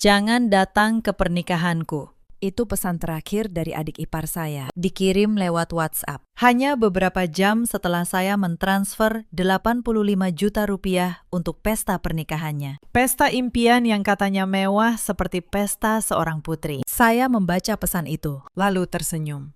Jangan datang ke pernikahanku. Itu pesan terakhir dari adik ipar saya, dikirim lewat WhatsApp. Hanya beberapa jam setelah saya mentransfer 85 juta rupiah untuk pesta pernikahannya. Pesta impian yang katanya mewah seperti pesta seorang putri. Saya membaca pesan itu, lalu tersenyum.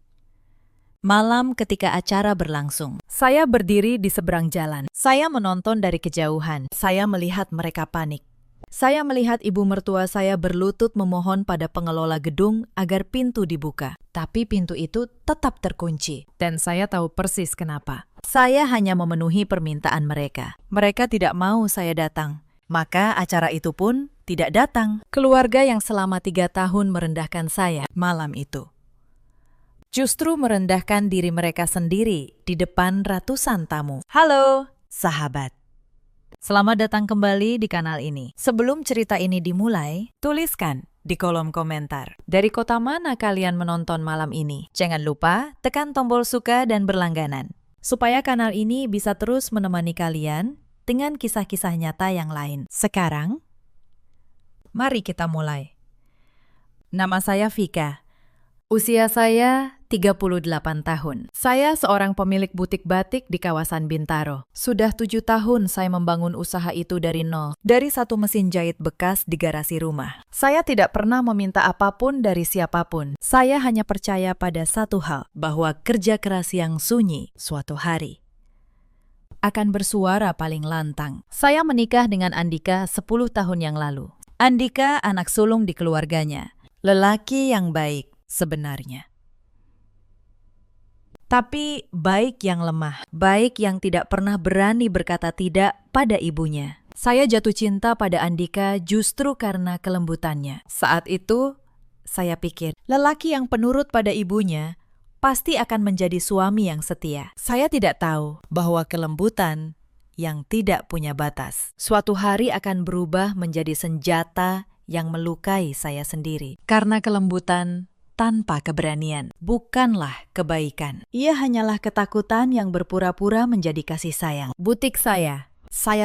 Malam ketika acara berlangsung, Saya berdiri di seberang jalan. saya menonton dari kejauhan. Saya melihat mereka panik. Saya melihat ibu mertua saya berlutut memohon pada pengelola gedung agar pintu dibuka. Tapi pintu itu tetap terkunci. Dan saya tahu persis kenapa. Saya hanya memenuhi permintaan mereka. Mereka tidak mau saya datang. Maka acara itu pun tidak datang. Keluarga yang selama 3 tahun merendahkan saya malam itu, Justru merendahkan diri mereka sendiri di depan ratusan tamu. Halo, Sahabat, selamat datang kembali di kanal ini. Sebelum cerita ini dimulai, tuliskan di kolom komentar. dari kota mana kalian menonton malam ini? Jangan lupa tekan tombol suka dan berlangganan, supaya kanal ini bisa terus menemani kalian dengan kisah-kisah nyata yang lain. Sekarang, mari kita mulai. Nama saya Vika. Usia saya 38 tahun. Saya seorang pemilik butik batik di kawasan Bintaro. Sudah 7 tahun saya membangun usaha itu dari nol. Dari satu mesin jahit bekas di garasi rumah. Saya tidak pernah meminta apapun dari siapapun. Saya hanya percaya pada satu hal, bahwa kerja keras yang sunyi suatu hari akan bersuara paling lantang. Saya menikah dengan Andika 10 tahun yang lalu. Andika anak sulung di keluarganya. Lelaki yang baik sebenarnya. Tapi baik yang lemah, baik yang tidak pernah berani berkata tidak pada ibunya. Saya jatuh cinta pada Andika justru karena kelembutannya. Saat itu, saya pikir, lelaki yang penurut pada ibunya pasti akan menjadi suami yang setia. Saya tidak tahu bahwa kelembutan yang tidak punya batas suatu hari akan berubah menjadi senjata yang melukai saya sendiri. Karena kelembutan tanpa keberanian bukanlah kebaikan. Ia hanyalah ketakutan yang berpura-pura menjadi kasih sayang. Butik saya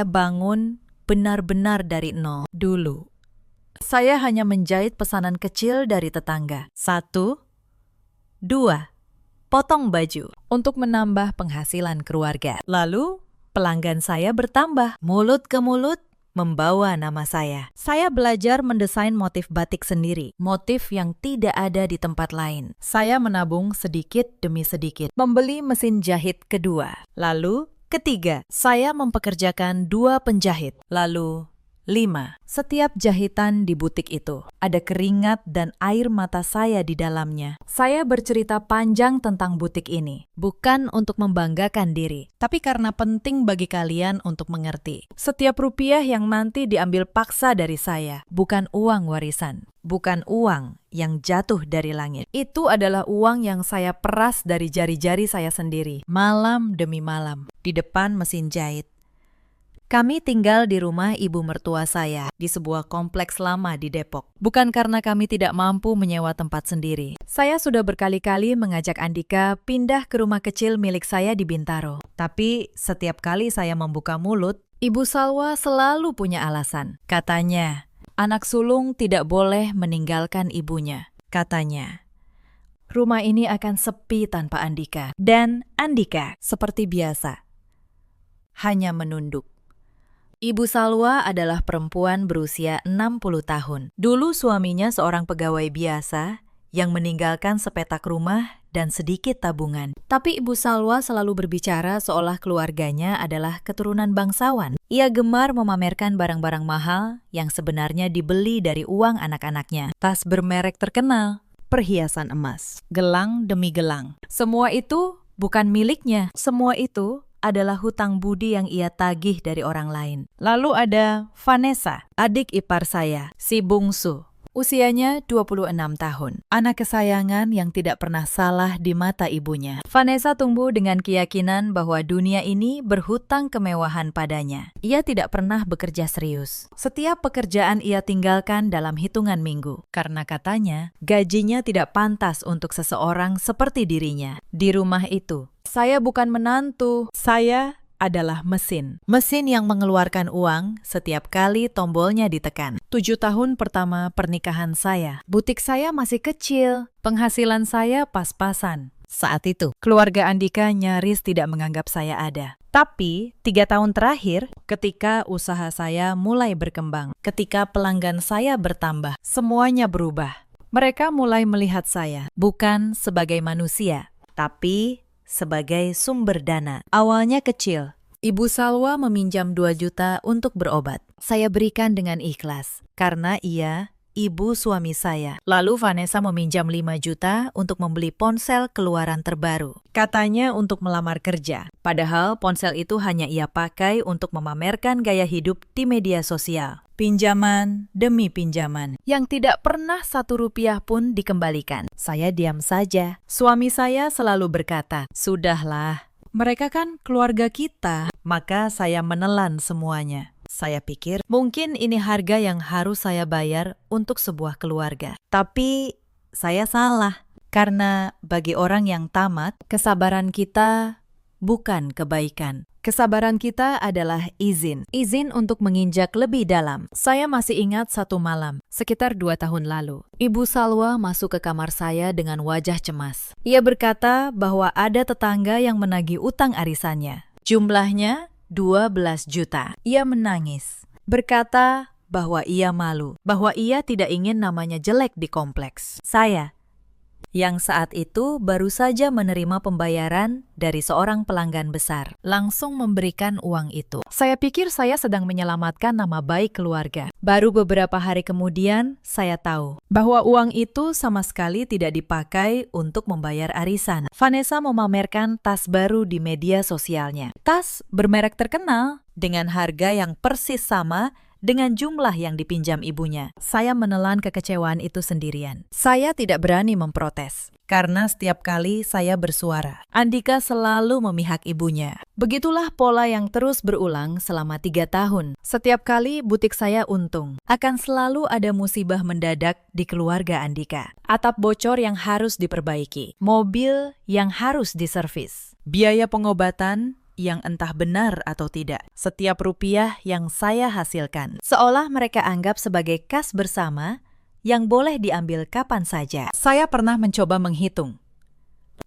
bangun benar-benar dari nol. Dulu, saya hanya menjahit pesanan kecil dari tetangga. 1, 2, potong baju untuk menambah penghasilan keluarga. Lalu, pelanggan saya bertambah. Mulut ke mulut, membawa nama saya. Saya belajar mendesain motif batik sendiri, motif yang tidak ada di tempat lain. Saya menabung sedikit demi sedikit, membeli mesin jahit kedua. Lalu, ketiga, saya mempekerjakan 2 penjahit. Lalu, 5. Setiap jahitan di butik itu, ada keringat dan air mata saya di dalamnya. Saya bercerita panjang tentang butik ini, bukan untuk membanggakan diri, tapi karena penting bagi kalian untuk mengerti. Setiap rupiah yang nanti diambil paksa dari saya, bukan uang warisan, bukan uang yang jatuh dari langit. Itu adalah uang yang saya peras dari jari-jari saya sendiri, malam demi malam, di depan mesin jahit. Kami tinggal di rumah ibu mertua saya di sebuah kompleks lama di Depok. Bukan karena kami tidak mampu menyewa tempat sendiri. Saya sudah berkali-kali mengajak Andika pindah ke rumah kecil milik saya di Bintaro. Tapi setiap kali saya membuka mulut, Ibu Salwa selalu punya alasan. Katanya, anak sulung tidak boleh meninggalkan ibunya. Katanya, rumah ini akan sepi tanpa Andika. Dan Andika, seperti biasa, hanya menunduk. Ibu Salwa adalah perempuan berusia 60 tahun. Dulu suaminya seorang pegawai biasa yang meninggalkan sepetak rumah dan sedikit tabungan. Tapi Ibu Salwa selalu berbicara seolah keluarganya adalah keturunan bangsawan. Ia gemar memamerkan barang-barang mahal yang sebenarnya dibeli dari uang anak-anaknya. Tas bermerek terkenal, perhiasan emas, gelang demi gelang. Semua itu bukan miliknya. Semua itu adalah hutang budi yang ia tagih dari orang lain. Lalu ada Vanessa, adik ipar saya, si bungsu. Usianya 26 tahun. Anak kesayangan yang tidak pernah salah di mata ibunya. Vanessa tumbuh dengan keyakinan bahwa dunia ini berhutang kemewahan padanya. Ia tidak pernah bekerja serius. Setiap pekerjaan ia tinggalkan dalam hitungan minggu. Karena katanya, gajinya tidak pantas untuk seseorang seperti dirinya. Di rumah itu, saya bukan menantu, saya adalah mesin. Mesin yang mengeluarkan uang setiap kali tombolnya ditekan. 7 tahun pertama pernikahan saya, butik saya masih kecil, penghasilan saya pas-pasan. Saat itu, keluarga Andika nyaris tidak menganggap saya ada. Tapi, 3 tahun terakhir, ketika usaha saya mulai berkembang, ketika pelanggan saya bertambah, semuanya berubah. Mereka mulai melihat saya bukan sebagai manusia, tapi sebagai sumber dana. Awalnya kecil. Ibu Salwa meminjam 2 juta untuk berobat. Saya berikan dengan ikhlas, karena ia ibu suami saya. Lalu Vanessa meminjam 5 juta untuk membeli ponsel keluaran terbaru. Katanya untuk melamar kerja. Padahal ponsel itu hanya ia pakai untuk memamerkan gaya hidup di media sosial. Pinjaman demi pinjaman, yang tidak pernah 1 rupiah pun dikembalikan. Saya diam saja. Suami saya selalu berkata, "Sudahlah, mereka kan keluarga kita." Maka saya menelan semuanya. Saya pikir mungkin ini harga yang harus saya bayar untuk sebuah keluarga. Tapi saya salah, karena bagi orang yang tamat, kesabaran kita bukan kebaikan. Kesabaran kita adalah izin untuk menginjak lebih dalam. Saya masih ingat satu malam, sekitar 2 tahun lalu. Ibu Salwa masuk ke kamar saya dengan wajah cemas. Ia berkata bahwa ada tetangga yang menagih utang arisannya. Jumlahnya 12 juta. Ia menangis, berkata bahwa ia malu, bahwa ia tidak ingin namanya jelek di kompleks. Saya, yang saat itu baru saja menerima pembayaran dari seorang pelanggan besar, langsung memberikan uang itu. Saya pikir saya sedang menyelamatkan nama baik keluarga. Baru beberapa hari kemudian, saya tahu bahwa uang itu sama sekali tidak dipakai untuk membayar arisan. Vanessa memamerkan tas baru di media sosialnya. Tas bermerek terkenal, dengan harga yang persis sama dengan jumlah yang dipinjam ibunya. Saya menelan kekecewaan itu sendirian. Saya tidak berani memprotes, karena setiap kali saya bersuara, Andika selalu memihak ibunya. Begitulah pola yang terus berulang selama 3 tahun. Setiap kali butik saya untung, akan selalu ada musibah mendadak di keluarga Andika. Atap bocor yang harus diperbaiki, mobil yang harus diservis, biaya pengobatan yang entah benar atau tidak, setiap rupiah yang saya hasilkan, seolah mereka anggap sebagai kas bersama yang boleh diambil kapan saja. Saya pernah mencoba menghitung.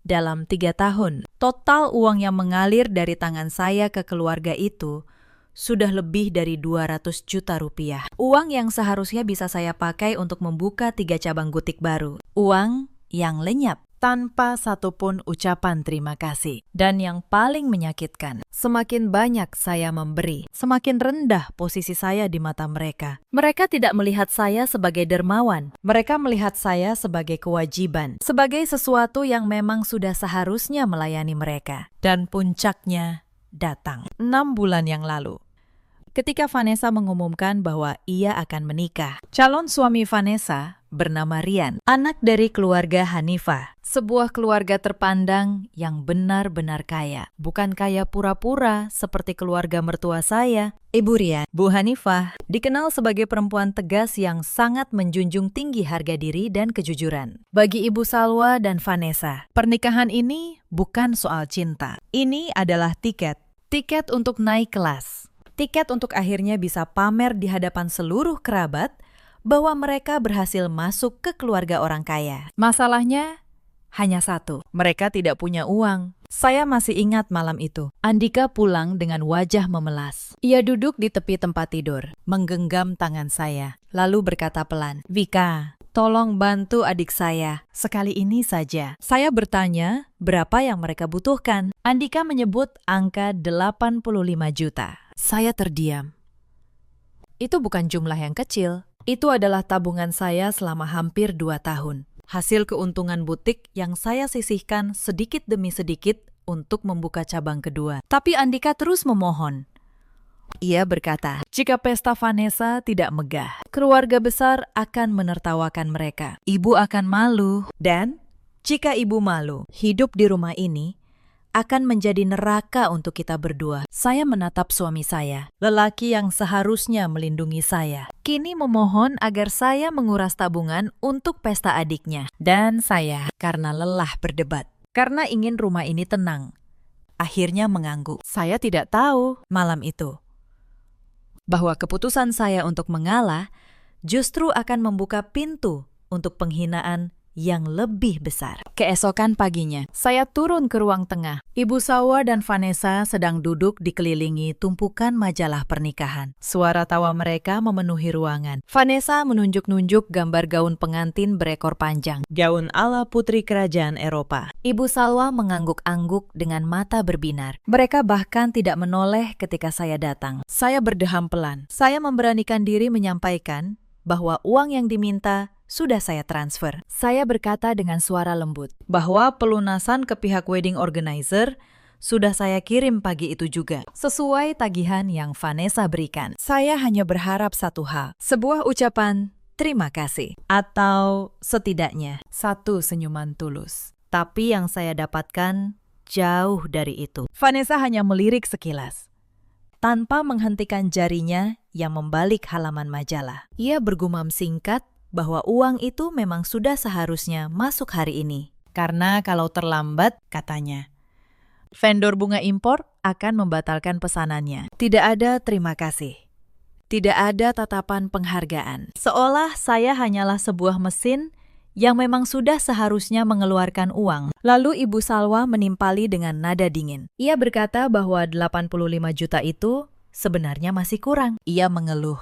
Dalam 3 tahun, total uang yang mengalir dari tangan saya ke keluarga itu sudah lebih dari 200 juta rupiah. Uang yang seharusnya bisa saya pakai untuk membuka 3 cabang butik baru. Uang yang lenyap tanpa satupun ucapan terima kasih. Dan yang paling menyakitkan, semakin banyak saya memberi, semakin rendah posisi saya di mata mereka. Mereka tidak melihat saya sebagai dermawan. Mereka melihat saya sebagai kewajiban, sebagai sesuatu yang memang sudah seharusnya melayani mereka. Dan puncaknya datang 6 bulan yang lalu, ketika Vanessa mengumumkan bahwa ia akan menikah. Calon suami Vanessa bernama Rian, anak dari keluarga Hanifah, sebuah keluarga terpandang yang benar-benar kaya. Bukan kaya pura-pura seperti keluarga mertua saya. Ibu Rian, Bu Hanifah, dikenal sebagai perempuan tegas yang sangat menjunjung tinggi harga diri dan kejujuran. Bagi Ibu Salwa dan Vanessa, pernikahan ini bukan soal cinta. Ini adalah tiket untuk naik kelas. Tiket untuk akhirnya bisa pamer di hadapan seluruh kerabat bahwa mereka berhasil masuk ke keluarga orang kaya. Masalahnya hanya satu, mereka tidak punya uang. Saya masih ingat malam itu. Andika pulang dengan wajah memelas. Ia duduk di tepi tempat tidur, menggenggam tangan saya, lalu berkata pelan, "Vika, tolong bantu adik saya, sekali ini saja." Saya bertanya, berapa yang mereka butuhkan? Andika menyebut angka 85 juta. Saya terdiam. Itu bukan jumlah yang kecil. Itu adalah tabungan saya selama hampir 2 tahun. Hasil keuntungan butik yang saya sisihkan sedikit demi sedikit untuk membuka cabang kedua. Tapi Andika terus memohon. Ia berkata, jika pesta Vanessa tidak megah, keluarga besar akan menertawakan mereka. Ibu akan malu. Dan jika ibu malu, hidup di rumah ini akan menjadi neraka untuk kita berdua. Saya menatap suami saya, lelaki yang seharusnya melindungi saya. Kini memohon agar saya menguras tabungan untuk pesta adiknya. Dan saya, karena lelah berdebat, karena ingin rumah ini tenang, akhirnya mengangguk. Saya tidak tahu Malam itu, bahwa keputusan saya untuk mengalah justru akan membuka pintu untuk penghinaan yang lebih besar. Keesokan paginya, saya turun ke ruang tengah. Ibu Salwa dan Vanessa sedang duduk dikelilingi tumpukan majalah pernikahan. Suara tawa mereka memenuhi ruangan. Vanessa menunjuk-nunjuk gambar gaun pengantin berekor panjang. Gaun ala putri kerajaan Eropa. Ibu Salwa mengangguk-angguk dengan mata berbinar. Mereka bahkan tidak menoleh ketika saya datang. Saya berdeham pelan. Saya memberanikan diri menyampaikan bahwa uang yang diminta sudah saya transfer. Saya berkata dengan suara lembut. Bahwa pelunasan ke pihak wedding organizer sudah saya kirim pagi itu juga, sesuai tagihan yang Vanessa berikan. Saya hanya berharap satu hal, sebuah ucapan terima kasih, atau setidaknya Satu senyuman tulus. tapi yang saya dapatkan jauh dari itu. Vanessa hanya melirik sekilas, tanpa menghentikan jarinya yang membalik halaman majalah. Ia bergumam singkat bahwa uang itu memang sudah seharusnya masuk hari ini. Karena kalau terlambat, katanya, vendor bunga impor akan membatalkan pesanannya. Tidak ada terima kasih. Tidak ada tatapan penghargaan. Seolah saya hanyalah sebuah mesin yang memang sudah seharusnya mengeluarkan uang. Lalu Ibu Salwa menimpali dengan nada dingin. Ia berkata bahwa 85 juta itu sebenarnya masih kurang. Ia mengeluh.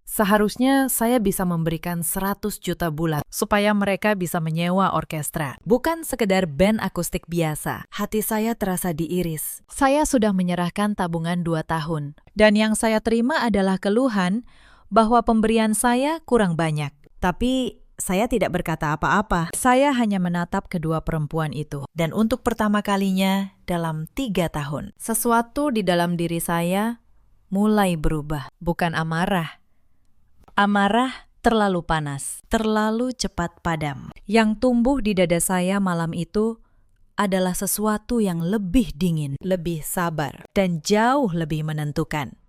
Seharusnya saya bisa memberikan 100 juta bulat Supaya mereka bisa menyewa orkestra. Bukan sekedar band akustik biasa. Hati saya terasa diiris. Saya sudah menyerahkan tabungan 2 tahun. Dan yang saya terima adalah keluhan bahwa pemberian saya kurang banyak. Tapi saya tidak berkata apa-apa. Saya hanya menatap kedua perempuan itu. Dan untuk pertama kalinya dalam 3 tahun, sesuatu di dalam diri saya mulai berubah. Bukan amarah. Amarah terlalu panas, terlalu cepat padam. Yang tumbuh di dada saya malam itu adalah sesuatu yang lebih dingin, lebih sabar, dan jauh lebih menentukan.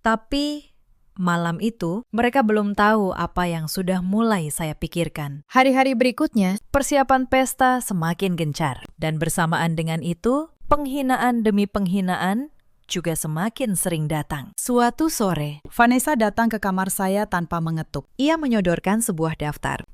Tapi malam itu mereka belum tahu apa yang sudah mulai saya pikirkan. Hari-hari berikutnya, persiapan pesta semakin gencar. Dan bersamaan dengan itu, penghinaan demi penghinaan juga semakin sering datang. Suatu sore, Vanessa datang ke kamar saya tanpa mengetuk. Ia menyodorkan sebuah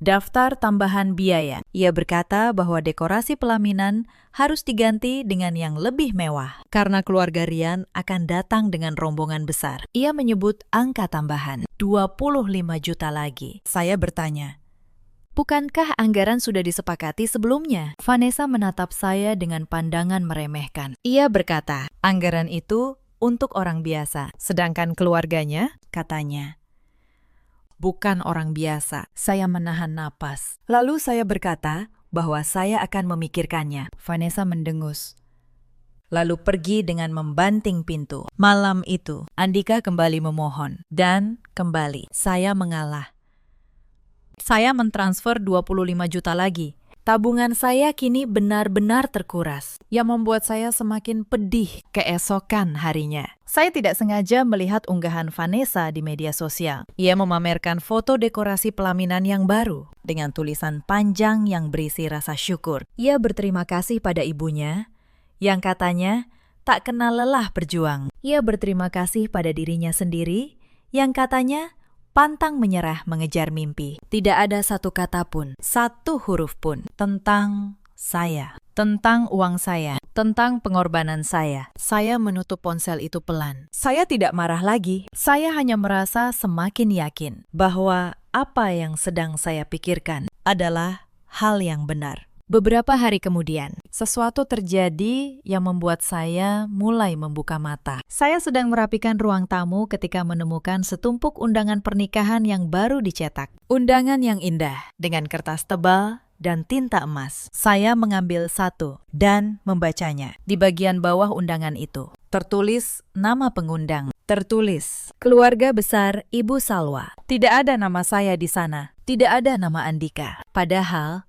daftar tambahan biaya. Ia berkata bahwa dekorasi pelaminan harus diganti dengan yang lebih mewah, karena keluarga Rian akan datang dengan rombongan besar. Ia menyebut angka tambahan, 25 juta lagi. Saya bertanya, bukankah anggaran sudah disepakati sebelumnya? Vanessa menatap saya dengan pandangan meremehkan. Ia berkata, anggaran itu untuk orang biasa. Sedangkan keluarganya, katanya, bukan orang biasa. Saya menahan napas. Lalu saya berkata bahwa saya akan memikirkannya. Vanessa mendengus. Lalu pergi dengan membanting pintu. Malam itu, Andika kembali memohon. Dan kembali, saya mengalah. Saya mentransfer 25 juta lagi. Tabungan saya kini benar-benar terkuras, yang membuat saya semakin pedih keesokan harinya. Saya tidak sengaja melihat unggahan Vanessa di media sosial. Ia memamerkan foto dekorasi pelaminan yang baru, dengan tulisan panjang yang berisi rasa syukur. Ia berterima kasih pada ibunya, yang katanya tak kenal lelah berjuang. Ia berterima kasih pada dirinya sendiri, yang katanya pantang menyerah mengejar mimpi. Tidak ada satu kata pun, satu huruf pun tentang saya, tentang uang saya, tentang pengorbanan saya. Saya menutup ponsel itu pelan. Saya tidak marah lagi. Saya hanya merasa semakin yakin bahwa apa yang sedang saya pikirkan adalah hal yang benar. Beberapa hari kemudian, sesuatu terjadi yang membuat saya mulai membuka mata. Saya sedang merapikan ruang tamu ketika menemukan setumpuk undangan pernikahan yang baru dicetak. Undangan yang indah, dengan kertas tebal dan tinta emas. Saya mengambil satu dan membacanya. Di bagian bawah undangan itu, tertulis nama pengundang. Tertulis, keluarga besar Ibu Salwa. Tidak ada nama saya di sana. Tidak ada nama Andika. Padahal,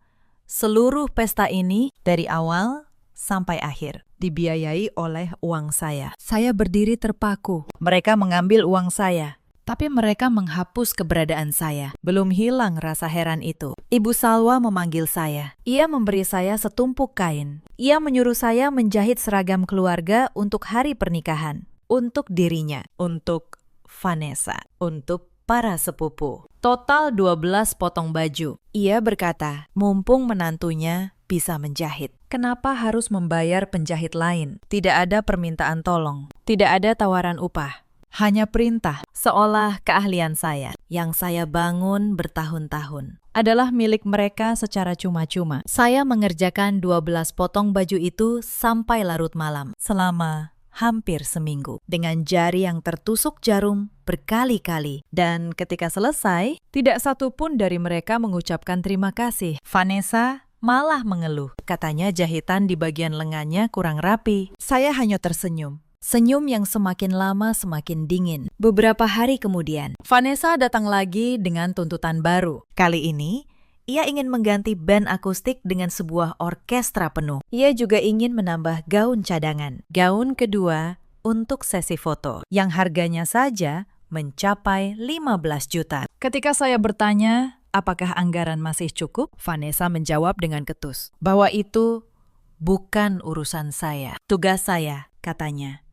seluruh pesta ini dari awal sampai akhir dibiayai oleh uang saya. Saya berdiri terpaku. Mereka mengambil uang saya, tapi mereka menghapus keberadaan saya. Belum hilang rasa heran itu. Ibu Salwa memanggil saya. Ia memberi saya setumpuk kain. Ia menyuruh saya menjahit seragam keluarga untuk hari pernikahan. Untuk dirinya, untuk Vanessa, untuk para sepupu. Total 12 potong baju. Ia berkata, mumpung menantunya bisa menjahit, kenapa harus membayar penjahit lain? Tidak ada permintaan tolong, tidak ada tawaran upah. Hanya perintah, seolah keahlian saya, yang saya bangun bertahun-tahun, adalah milik mereka secara cuma-cuma. Saya mengerjakan 12 potong baju itu sampai larut malam, selama hampir seminggu, dengan jari yang tertusuk jarum berkali-kali. Dan ketika selesai, tidak satu pun dari mereka mengucapkan terima kasih. Vanessa malah mengeluh, katanya jahitan di bagian lengannya kurang rapi. Saya hanya tersenyum. Senyum yang semakin lama semakin dingin. Beberapa hari kemudian, Vanessa datang lagi dengan tuntutan baru. Kali ini, ia ingin mengganti band akustik dengan sebuah orkestra penuh. Ia juga ingin menambah gaun cadangan. Gaun kedua untuk sesi foto, yang harganya saja mencapai 15 juta. Ketika saya bertanya, apakah anggaran masih cukup? Vanessa menjawab dengan ketus, bahwa itu bukan urusan saya. Tugas saya, katanya,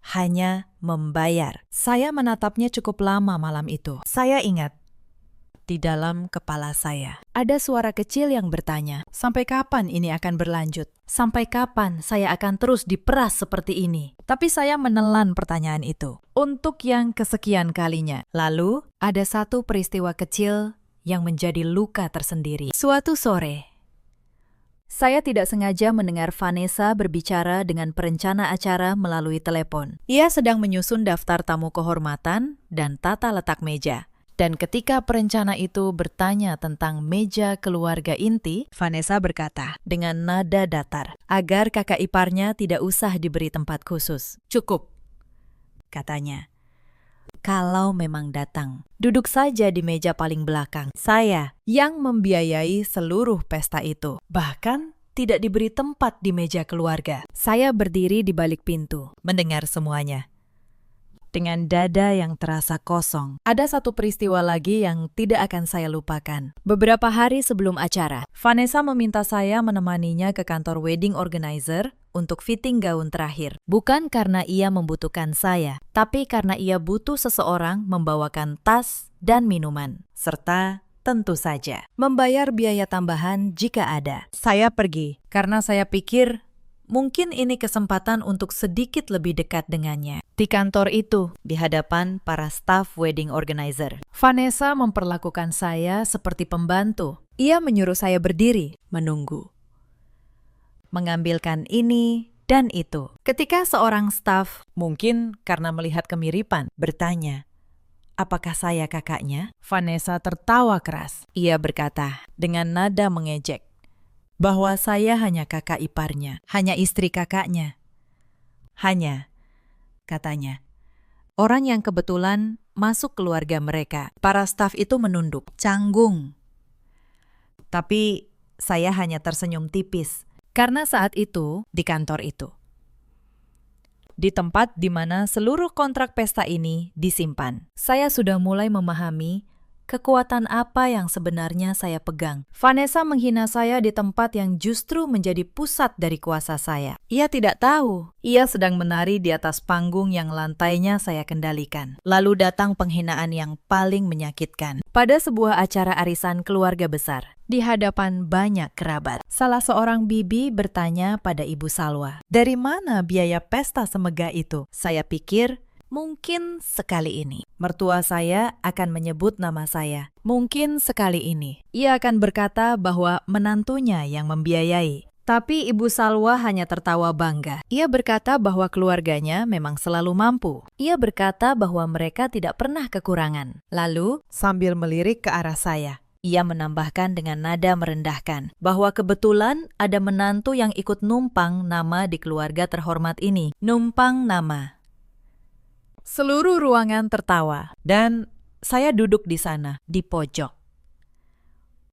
hanya membayar. Saya menatapnya cukup lama malam itu. Saya ingat, di dalam kepala saya ada suara kecil yang bertanya, sampai kapan ini akan berlanjut? Sampai kapan saya akan terus diperas seperti ini? Tapi saya menelan pertanyaan itu untuk yang kesekian kalinya. Lalu ada satu peristiwa kecil yang menjadi luka tersendiri. Suatu sore, saya tidak sengaja mendengar Vanessa berbicara dengan perencana acara melalui telepon. Ia sedang menyusun daftar tamu kehormatan dan tata letak meja. Dan ketika perencana itu bertanya tentang meja keluarga inti, Vanessa berkata dengan nada datar, agar kakak iparnya tidak usah diberi tempat khusus. Cukup, katanya. Kalau memang datang, duduk saja di meja paling belakang. Saya yang membiayai seluruh pesta itu. Bahkan tidak diberi tempat di meja keluarga. Saya berdiri di balik pintu, mendengar semuanya. Dengan dada yang terasa kosong. Ada satu peristiwa lagi yang tidak akan saya lupakan. Beberapa hari sebelum acara, Vanessa meminta saya menemaninya ke kantor wedding organizer untuk fitting gaun terakhir. Bukan karena ia membutuhkan saya, tapi karena ia butuh seseorang membawakan tas dan minuman. Serta tentu saja membayar biaya tambahan jika ada. Saya pergi karena saya pikir mungkin ini kesempatan untuk sedikit lebih dekat dengannya. Di kantor itu, di hadapan para staf wedding organizer, Vanessa memperlakukan saya seperti pembantu. Ia menyuruh saya berdiri, menunggu, mengambilkan ini dan itu. Ketika seorang staf, mungkin karena melihat kemiripan, bertanya, apakah saya kakaknya? Vanessa tertawa keras. Ia berkata dengan nada mengejek, bahwa saya hanya kakak iparnya, hanya istri kakaknya. Hanya, katanya, orang yang kebetulan masuk keluarga mereka. Para staf itu menunduk, canggung. Tapi saya hanya tersenyum tipis, karena saat itu di kantor itu, di tempat di mana seluruh kontrak pesta ini disimpan, saya sudah mulai memahami kekuatan apa yang sebenarnya saya pegang. Vanessa menghina saya di tempat yang justru menjadi pusat dari kuasa saya. Ia tidak tahu, ia sedang menari di atas panggung yang lantainya saya kendalikan. Lalu datang penghinaan yang paling menyakitkan. Pada sebuah acara arisan keluarga besar, di hadapan banyak kerabat, salah seorang bibi bertanya pada Ibu Salwa, dari mana biaya pesta semegah itu? Saya pikir, mungkin sekali ini mertua saya akan menyebut nama saya. Mungkin sekali ini ia akan berkata bahwa menantunya yang membiayai. Tapi Ibu Salwa hanya tertawa bangga. Ia berkata bahwa keluarganya memang selalu mampu. Ia berkata bahwa mereka tidak pernah kekurangan. Lalu, sambil melirik ke arah saya, ia menambahkan dengan nada merendahkan bahwa kebetulan ada menantu yang ikut numpang nama di keluarga terhormat ini. Numpang nama. Seluruh ruangan tertawa, dan saya duduk di sana, di pojok.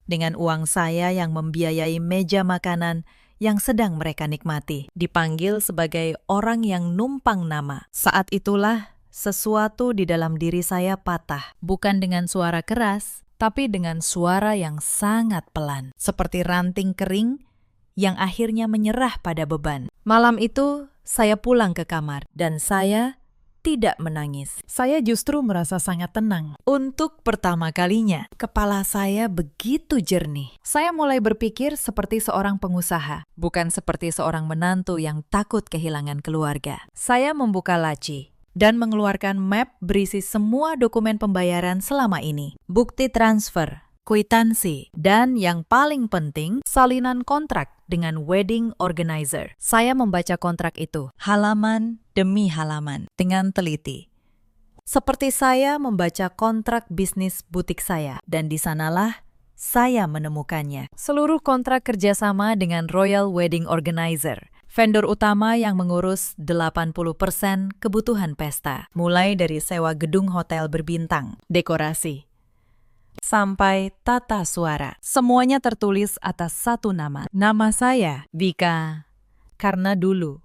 Dengan uang saya yang membiayai meja makanan yang sedang mereka nikmati, dipanggil sebagai orang yang numpang nama. Saat itulah sesuatu di dalam diri saya patah. Bukan dengan suara keras, tapi dengan suara yang sangat pelan. Seperti ranting kering yang akhirnya menyerah pada beban. Malam itu, saya pulang ke kamar. Dan saya tidak menangis. Saya justru merasa sangat tenang. Untuk pertama kalinya, kepala saya begitu jernih. Saya mulai berpikir seperti seorang pengusaha, bukan seperti seorang menantu yang takut kehilangan keluarga. Saya membuka laci dan mengeluarkan map berisi semua dokumen pembayaran selama ini. Bukti transfer, kwitansi, dan yang paling penting, salinan kontrak dengan wedding organizer. Saya membaca kontrak itu, halaman demi halaman, dengan teliti. Seperti saya membaca kontrak bisnis butik saya, dan di sanalah saya menemukannya. Seluruh kontrak kerjasama dengan Royal Wedding Organizer, vendor utama yang mengurus 80% kebutuhan pesta, mulai dari sewa gedung hotel berbintang, dekorasi, sampai tata suara. Semuanya tertulis atas satu nama. Nama saya, Vika. Karena dulu,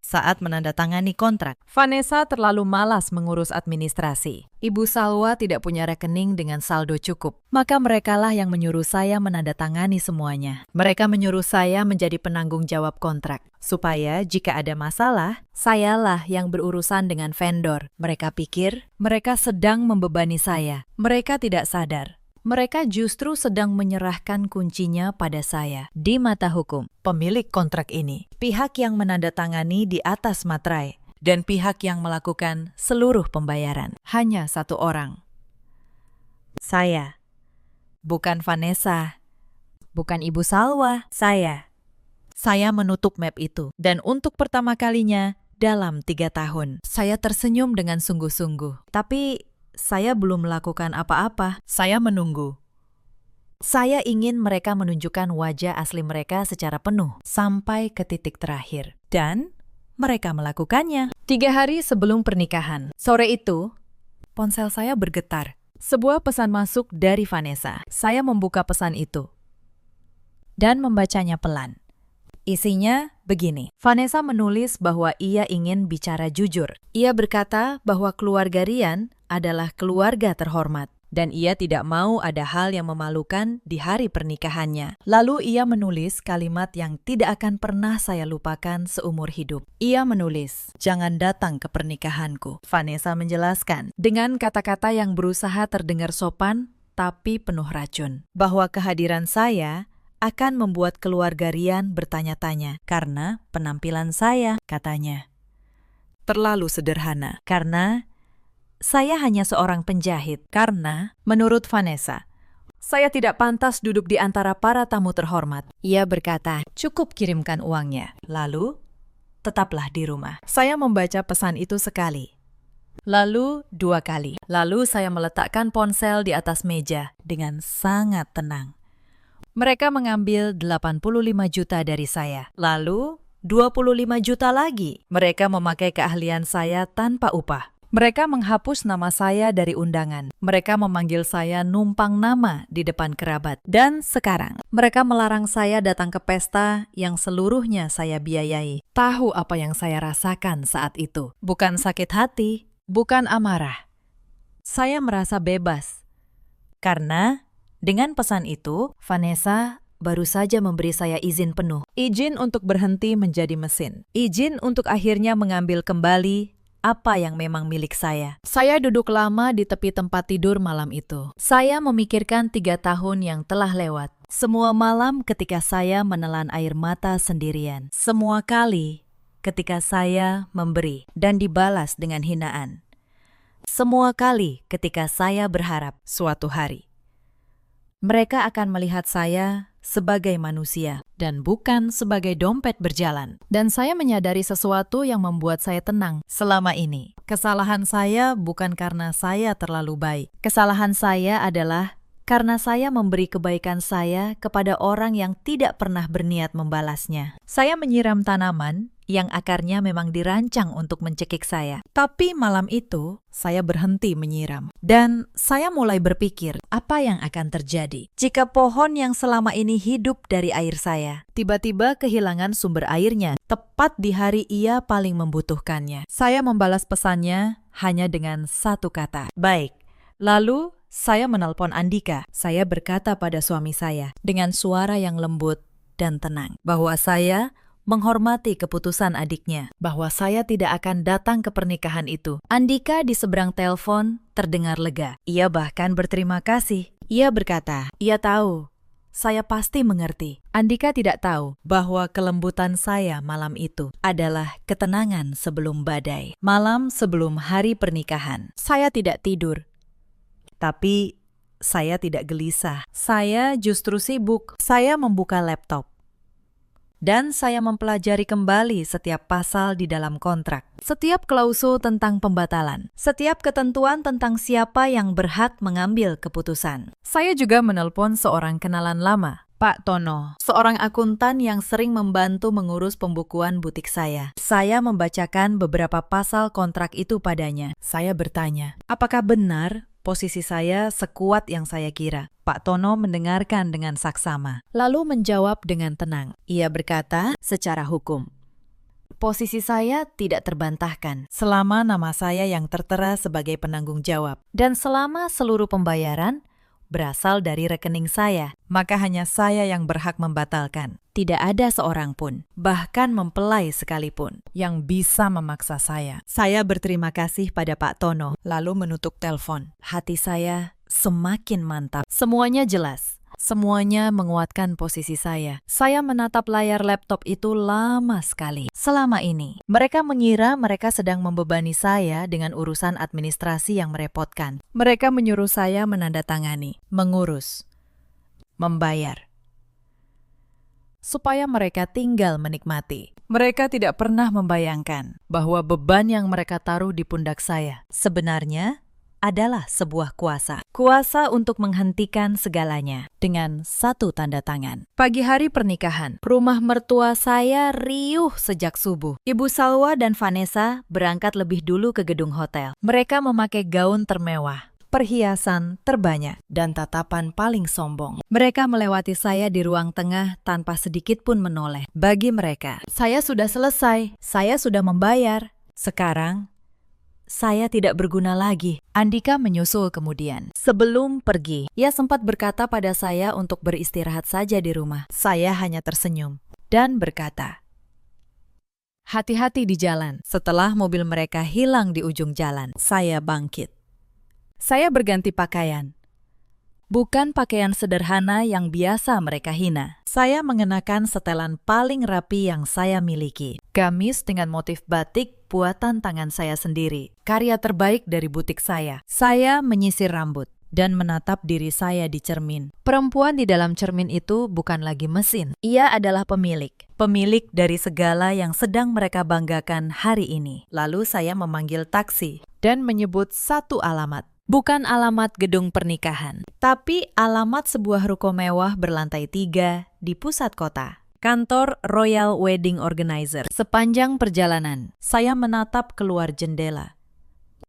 saat menandatangani kontrak, Vanessa terlalu malas mengurus administrasi. Ibu Salwa tidak punya rekening dengan saldo cukup. Maka merekalah yang menyuruh saya menandatangani semuanya. Mereka menyuruh saya menjadi penanggung jawab kontrak. Supaya jika ada masalah, sayalah yang berurusan dengan vendor. Mereka pikir mereka sedang membebani saya. Mereka tidak sadar. Mereka justru sedang menyerahkan kuncinya pada saya. Di mata hukum, pemilik kontrak ini, pihak yang menandatangani di atas materai, dan pihak yang melakukan seluruh pembayaran. Hanya satu orang. Saya. Bukan Vanessa. Bukan Ibu Salwa. Saya. Saya menutup map itu. Dan untuk pertama kalinya dalam 3 tahun, saya tersenyum dengan sungguh-sungguh. Tapi saya belum melakukan apa-apa. Saya menunggu. Saya ingin mereka menunjukkan wajah asli mereka secara penuh sampai ke titik terakhir. Dan mereka melakukannya. 3 hari sebelum pernikahan. Sore itu, ponsel saya bergetar. Sebuah pesan masuk dari Vanessa. Saya membuka pesan itu dan membacanya pelan. Isinya begini. Vanessa menulis bahwa ia ingin bicara jujur. Ia berkata bahwa keluarga Rian adalah keluarga terhormat dan ia tidak mau ada hal yang memalukan di hari pernikahannya. Lalu ia menulis kalimat yang tidak akan pernah saya lupakan seumur hidup. Ia menulis, "Jangan datang ke pernikahanku." Vanessa menjelaskan dengan kata-kata yang berusaha terdengar sopan tapi penuh racun, bahwa kehadiran saya akan membuat keluarga Rian bertanya-tanya karena penampilan saya, katanya, terlalu sederhana. Karena saya hanya seorang penjahit. Karena, menurut Vanessa, saya tidak pantas duduk di antara para tamu terhormat. Ia berkata, cukup kirimkan uangnya. Lalu, tetaplah di rumah. Saya membaca pesan itu sekali. Lalu 2 kali. Lalu saya meletakkan ponsel di atas meja dengan sangat tenang. Mereka mengambil 85 juta dari saya. Lalu 25 juta lagi. Mereka memakai keahlian saya tanpa upah. Mereka menghapus nama saya dari undangan. Mereka memanggil saya numpang nama di depan kerabat. Dan sekarang, mereka melarang saya datang ke pesta yang seluruhnya saya biayai. Tahu apa yang saya rasakan saat itu? Bukan sakit hati, bukan amarah. Saya merasa bebas. Karena dengan pesan itu, Vanessa baru saja memberi saya izin penuh. Izin untuk berhenti menjadi mesin. Izin untuk akhirnya mengambil kembali apa yang memang milik saya. Saya duduk lama di tepi tempat tidur malam itu. Saya memikirkan 3 tahun yang telah lewat. Semua malam ketika saya menelan air mata sendirian. Semua kali ketika saya memberi dan dibalas dengan hinaan. Semua kali ketika saya berharap suatu hari mereka akan melihat saya sebagai manusia dan bukan sebagai dompet berjalan. Dan saya menyadari sesuatu yang membuat saya tenang selama ini. Kesalahan saya bukan karena saya terlalu baik. Kesalahan saya adalah karena saya memberi kebaikan saya kepada orang yang tidak pernah berniat membalasnya. Saya menyiram tanaman yang akarnya memang dirancang untuk mencekik saya. Tapi malam itu, saya berhenti menyiram. Dan saya mulai berpikir, apa yang akan terjadi jika pohon yang selama ini hidup dari air saya tiba-tiba kehilangan sumber airnya tepat di hari ia paling membutuhkannya. Saya membalas pesannya hanya dengan satu kata, baik. Lalu, saya menelpon Andika. Saya berkata pada suami saya dengan suara yang lembut dan tenang bahwa saya menghormati keputusan adiknya, bahwa saya tidak akan datang ke pernikahan itu. Andika di seberang telepon terdengar lega. Ia bahkan berterima kasih. Ia berkata, ia tahu, saya pasti mengerti. Andika tidak tahu bahwa kelembutan saya malam itu adalah ketenangan sebelum badai. Malam sebelum hari pernikahan. Saya tidak tidur. Tapi saya tidak gelisah. Saya justru sibuk. Saya membuka laptop. Dan saya mempelajari kembali setiap pasal di dalam kontrak. Setiap klausul tentang pembatalan. Setiap ketentuan tentang siapa yang berhak mengambil keputusan. Saya juga menelpon seorang kenalan lama, Pak Tono, seorang akuntan yang sering membantu mengurus pembukuan butik saya. Saya membacakan beberapa pasal kontrak itu padanya. Saya bertanya, apakah benar posisi saya sekuat yang saya kira? Pak Tono mendengarkan dengan saksama, lalu menjawab dengan tenang. Ia berkata, secara hukum, posisi saya tidak terbantahkan selama nama saya yang tertera sebagai penanggung jawab. Dan selama seluruh pembayaran berasal dari rekening saya, maka hanya saya yang berhak membatalkan. Tidak ada seorang pun, bahkan mempelai sekalipun, yang bisa memaksa saya. Saya berterima kasih pada Pak Tono, lalu menutup telepon. Hati saya semakin mantap. Semuanya jelas. Semuanya menguatkan posisi saya. Saya menatap layar laptop itu lama sekali. Selama ini, mereka mengira mereka sedang membebani saya dengan urusan administrasi yang merepotkan. Mereka menyuruh saya menandatangani, mengurus, membayar, supaya mereka tinggal menikmati. Mereka tidak pernah membayangkan bahwa beban yang mereka taruh di pundak saya sebenarnya adalah sebuah kuasa. Kuasa untuk menghentikan segalanya dengan satu tanda tangan. Pagi hari pernikahan, rumah mertua saya riuh sejak subuh. Ibu Salwa dan Vanessa berangkat lebih dulu ke gedung hotel. Mereka memakai gaun termewah, perhiasan terbanyak, dan tatapan paling sombong. Mereka melewati saya di ruang tengah tanpa sedikit pun menoleh. Bagi mereka, saya sudah selesai, saya sudah membayar. Sekarang, saya tidak berguna lagi. Andika menyusul kemudian. Sebelum pergi, ia sempat berkata pada saya untuk beristirahat saja di rumah. Saya hanya tersenyum dan berkata, hati-hati di jalan. Setelah mobil mereka hilang di ujung jalan, saya bangkit. Saya berganti pakaian. Bukan pakaian sederhana yang biasa mereka hina. Saya mengenakan setelan paling rapi yang saya miliki. Gamis dengan motif batik buatan tangan saya sendiri. Karya terbaik dari butik saya. Saya menyisir rambut dan menatap diri saya di cermin. Perempuan di dalam cermin itu bukan lagi mesin. Ia adalah pemilik. Pemilik dari segala yang sedang mereka banggakan hari ini. Lalu saya memanggil taksi dan menyebut satu alamat. Bukan alamat gedung pernikahan, tapi alamat sebuah ruko mewah berlantai 3 di pusat kota. Kantor Royal Wedding Organizer. Sepanjang perjalanan, saya menatap keluar jendela.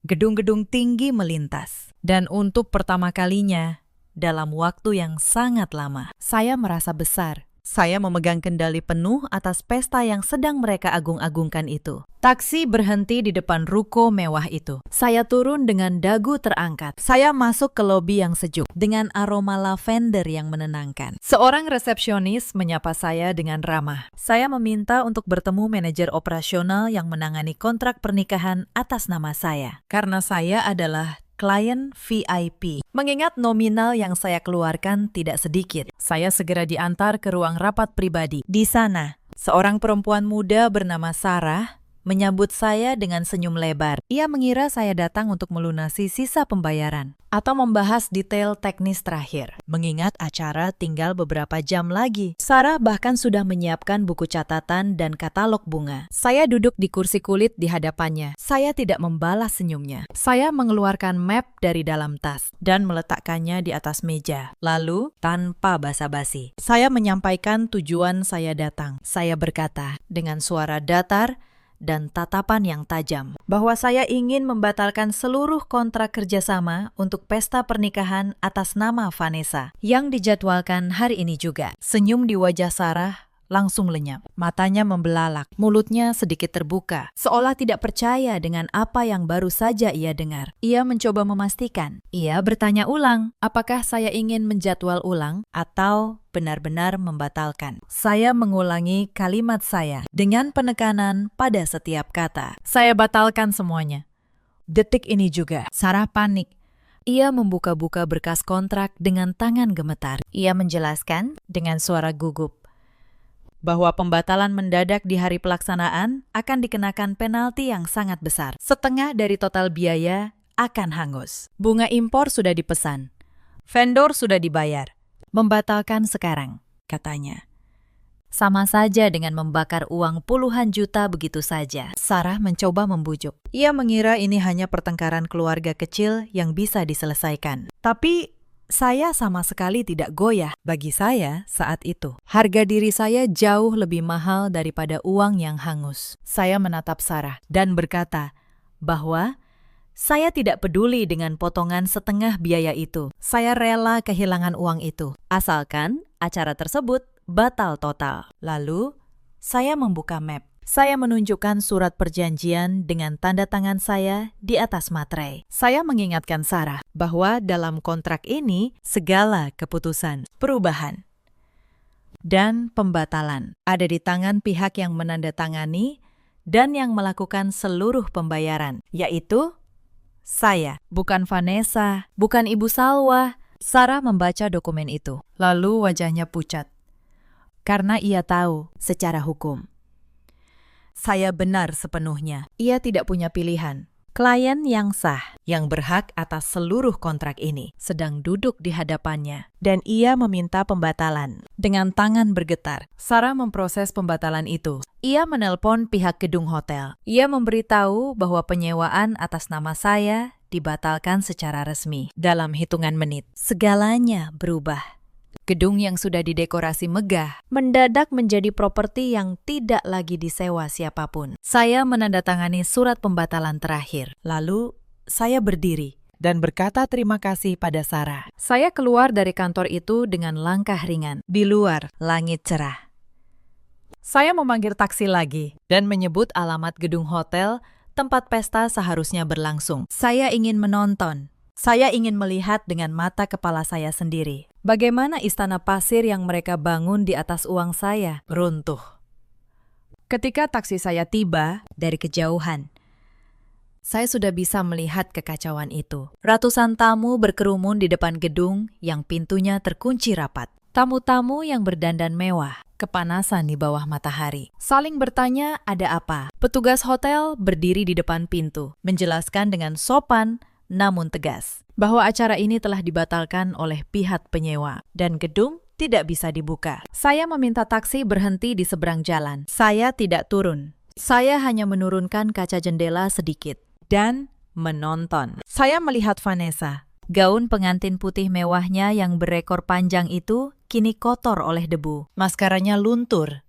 Gedung-gedung tinggi melintas. Dan untuk pertama kalinya, dalam waktu yang sangat lama, saya merasa besar. Saya memegang kendali penuh atas pesta yang sedang mereka agung-agungkan itu. Taksi berhenti di depan ruko mewah itu. Saya turun dengan dagu terangkat. Saya masuk ke lobi yang sejuk dengan aroma lavender yang menenangkan. Seorang resepsionis menyapa saya dengan ramah. Saya meminta untuk bertemu manajer operasional yang menangani kontrak pernikahan atas nama saya. Karena saya adalah klien VIP. Mengingat nominal yang saya keluarkan tidak sedikit, saya segera diantar ke ruang rapat pribadi. Di sana, seorang perempuan muda bernama Sarah menyambut saya dengan senyum lebar. Ia mengira saya datang untuk melunasi sisa pembayaran atau membahas detail teknis terakhir. Mengingat acara tinggal beberapa jam lagi, Sarah bahkan sudah menyiapkan buku catatan dan katalog bunga. Saya duduk di kursi kulit di hadapannya. Saya tidak membalas senyumnya. Saya mengeluarkan map dari dalam tas dan meletakkannya di atas meja. Lalu, tanpa basa-basi, saya menyampaikan tujuan saya datang. Saya berkata dengan suara datar dan tatapan yang tajam bahwa saya ingin membatalkan seluruh kontrak kerjasama untuk pesta pernikahan atas nama Vanessa yang dijadwalkan hari ini juga. Senyum di wajah Sarah langsung lenyap. Matanya membelalak, mulutnya sedikit terbuka, seolah tidak percaya dengan apa yang baru saja ia dengar. Ia mencoba memastikan. Ia bertanya ulang, apakah saya ingin menjadwal ulang atau benar-benar membatalkan. Saya mengulangi kalimat saya dengan penekanan pada setiap kata. Saya batalkan semuanya. Detik ini juga, Sarah panik. Ia membuka-buka berkas kontrak dengan tangan gemetar. Ia menjelaskan dengan suara gugup bahwa pembatalan mendadak di hari pelaksanaan akan dikenakan penalti yang sangat besar. Setengah dari total biaya akan hangus. Bunga impor sudah dipesan. Vendor sudah dibayar. Membatalkan sekarang, katanya. Sama saja dengan membakar uang puluhan juta begitu saja. Sarah mencoba membujuk. Ia mengira ini hanya pertengkaran keluarga kecil yang bisa diselesaikan. Tapi saya sama sekali tidak goyah. Bagi saya saat itu, harga diri saya jauh lebih mahal daripada uang yang hangus. Saya menatap Sarah dan berkata bahwa saya tidak peduli dengan potongan setengah biaya itu. Saya rela kehilangan uang itu, asalkan acara tersebut batal total. Lalu, saya membuka map. Saya menunjukkan surat perjanjian dengan tanda tangan saya di atas materai. Saya mengingatkan Sarah bahwa dalam kontrak ini segala keputusan, perubahan, dan pembatalan ada di tangan pihak yang menandatangani dan yang melakukan seluruh pembayaran, yaitu saya, bukan Vanessa, bukan Ibu Salwa. Sarah membaca dokumen itu, lalu wajahnya pucat. Karena ia tahu secara hukum saya benar sepenuhnya. Ia tidak punya pilihan. Klien yang sah, yang berhak atas seluruh kontrak ini, sedang duduk di hadapannya. Dan ia meminta pembatalan. Dengan tangan bergetar, Sarah memproses pembatalan itu. Ia menelpon pihak gedung hotel. Ia memberitahu bahwa penyewaan atas nama saya dibatalkan secara resmi. Dalam hitungan menit, segalanya berubah. Gedung yang sudah didekorasi megah mendadak menjadi properti yang tidak lagi disewa siapapun. Saya menandatangani surat pembatalan terakhir. Lalu, saya berdiri dan berkata terima kasih pada Sarah. Saya keluar dari kantor itu dengan langkah ringan. Di luar, langit cerah. Saya memanggil taksi lagi dan menyebut alamat gedung hotel tempat pesta seharusnya berlangsung. Saya ingin menonton. Saya ingin melihat dengan mata kepala saya sendiri bagaimana istana pasir yang mereka bangun di atas uang saya runtuh. Ketika taksi saya tiba dari kejauhan, saya sudah bisa melihat kekacauan itu. Ratusan tamu berkerumun di depan gedung yang pintunya terkunci rapat. Tamu-tamu yang berdandan mewah, kepanasan di bawah matahari. Saling bertanya ada apa. Petugas hotel berdiri di depan pintu, menjelaskan dengan sopan namun tegas bahwa acara ini telah dibatalkan oleh pihak penyewa dan gedung tidak bisa dibuka. Saya meminta taksi berhenti di seberang jalan. Saya tidak turun. Saya hanya menurunkan kaca jendela sedikit dan menonton. Saya melihat Vanessa. Gaun pengantin putih mewahnya yang berekor panjang itu kini kotor oleh debu. Maskaranya luntur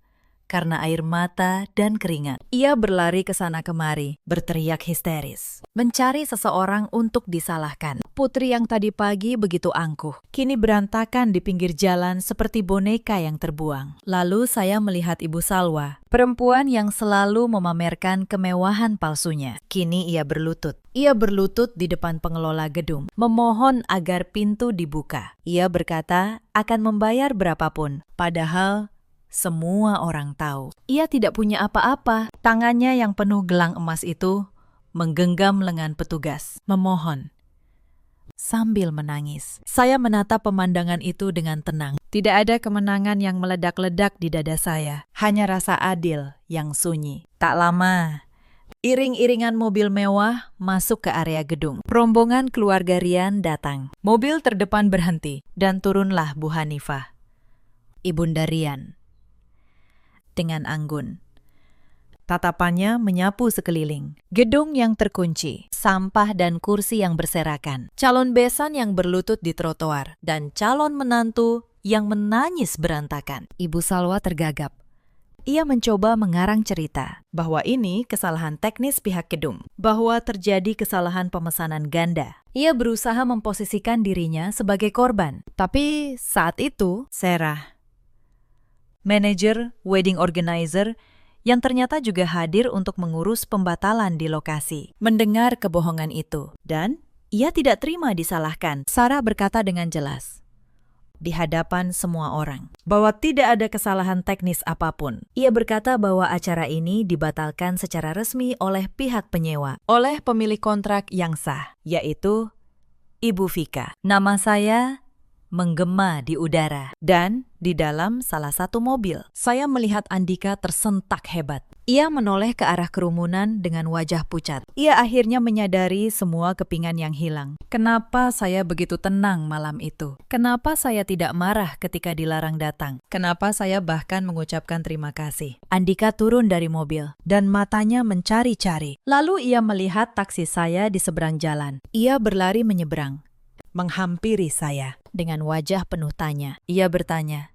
karena air mata dan keringat. Ia berlari ke sana kemari, berteriak histeris, mencari seseorang untuk disalahkan. Putri yang tadi pagi begitu angkuh, kini berantakan di pinggir jalan seperti boneka yang terbuang. Lalu saya melihat Ibu Salwa, perempuan yang selalu memamerkan kemewahan palsunya. Kini ia berlutut. Ia berlutut di depan pengelola gedung, memohon agar pintu dibuka. Ia berkata akan membayar berapapun, padahal semua orang tahu. Ia tidak punya apa-apa. Tangannya yang penuh gelang emas itu menggenggam lengan petugas, memohon. Sambil menangis, saya menatap pemandangan itu dengan tenang. Tidak ada kemenangan yang meledak-ledak di dada saya. Hanya rasa adil yang sunyi. Tak lama, Iring-iringan mobil mewah masuk ke area gedung. Rombongan keluarga Rian datang. Mobil terdepan berhenti dan turunlah Bu Hanifah, Ibunda Rian, dengan anggun. Tatapannya menyapu sekeliling. Gedung yang terkunci, sampah dan kursi yang berserakan, calon besan yang berlutut di trotoar, dan calon menantu yang menangis berantakan. Ibu Salwa tergagap. Ia mencoba mengarang cerita bahwa ini kesalahan teknis pihak gedung, bahwa terjadi kesalahan pemesanan ganda. Ia berusaha memposisikan dirinya sebagai korban. Tapi saat itu, Sarah, manajer wedding organizer yang ternyata juga hadir untuk mengurus pembatalan di lokasi, mendengar kebohongan itu. Dan ia tidak terima disalahkan. Sarah berkata dengan jelas, di hadapan semua orang, bahwa tidak ada kesalahan teknis apapun. Ia berkata bahwa acara ini dibatalkan secara resmi oleh pihak penyewa, oleh pemilik kontrak yang sah, yaitu Ibu Vika. Nama saya menggema di udara. Dan di dalam salah satu mobil, saya melihat Andika tersentak hebat. Ia menoleh ke arah kerumunan dengan wajah pucat. Ia akhirnya menyadari semua kepingan yang hilang. Kenapa saya begitu tenang malam itu? Kenapa saya tidak marah ketika dilarang datang? Kenapa saya bahkan mengucapkan terima kasih? Andika turun dari mobil dan matanya mencari-cari. Lalu ia melihat taksi saya di seberang jalan. Ia berlari menyeberang, menghampiri saya dengan wajah penuh tanya. Ia bertanya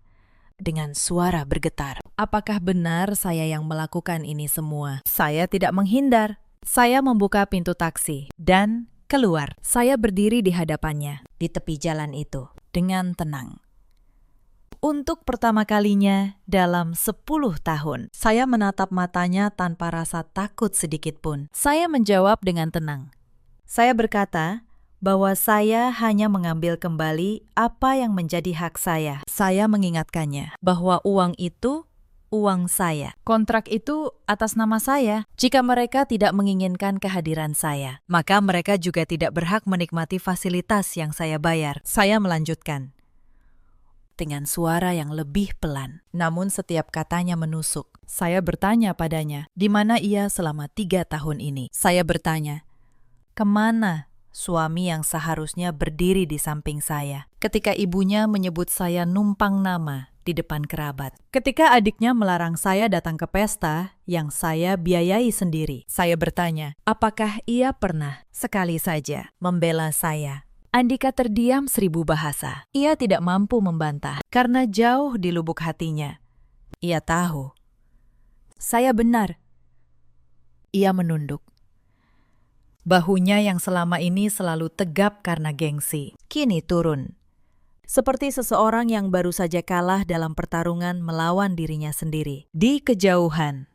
dengan suara bergetar, apakah benar saya yang melakukan ini semua? Saya tidak menghindar. Saya membuka pintu taksi dan keluar. Saya berdiri di hadapannya di tepi jalan itu dengan tenang. Untuk pertama kalinya dalam 10 tahun, saya menatap matanya tanpa rasa takut sedikit pun. Saya menjawab dengan tenang. Saya berkata bahwa saya hanya mengambil kembali apa yang menjadi hak saya. Saya mengingatkannya bahwa uang itu uang saya. Kontrak itu atas nama saya. Jika mereka tidak menginginkan kehadiran saya, maka mereka juga tidak berhak menikmati fasilitas yang saya bayar. Saya melanjutkan dengan suara yang lebih pelan, namun setiap katanya menusuk. Saya bertanya padanya, di mana ia selama 3 tahun ini? Saya bertanya, kemana suami yang seharusnya berdiri di samping saya ketika ibunya menyebut saya numpang nama di depan kerabat? Ketika adiknya melarang saya datang ke pesta yang saya biayai sendiri, saya bertanya, apakah ia pernah sekali saja membela saya? Andika terdiam 1000 bahasa. Ia tidak mampu membantah karena jauh di lubuk hatinya ia tahu saya benar. Ia menunduk. Bahunya yang selama ini selalu tegap karena gengsi, kini turun. Seperti seseorang yang baru saja kalah dalam pertarungan melawan dirinya sendiri. Di kejauhan,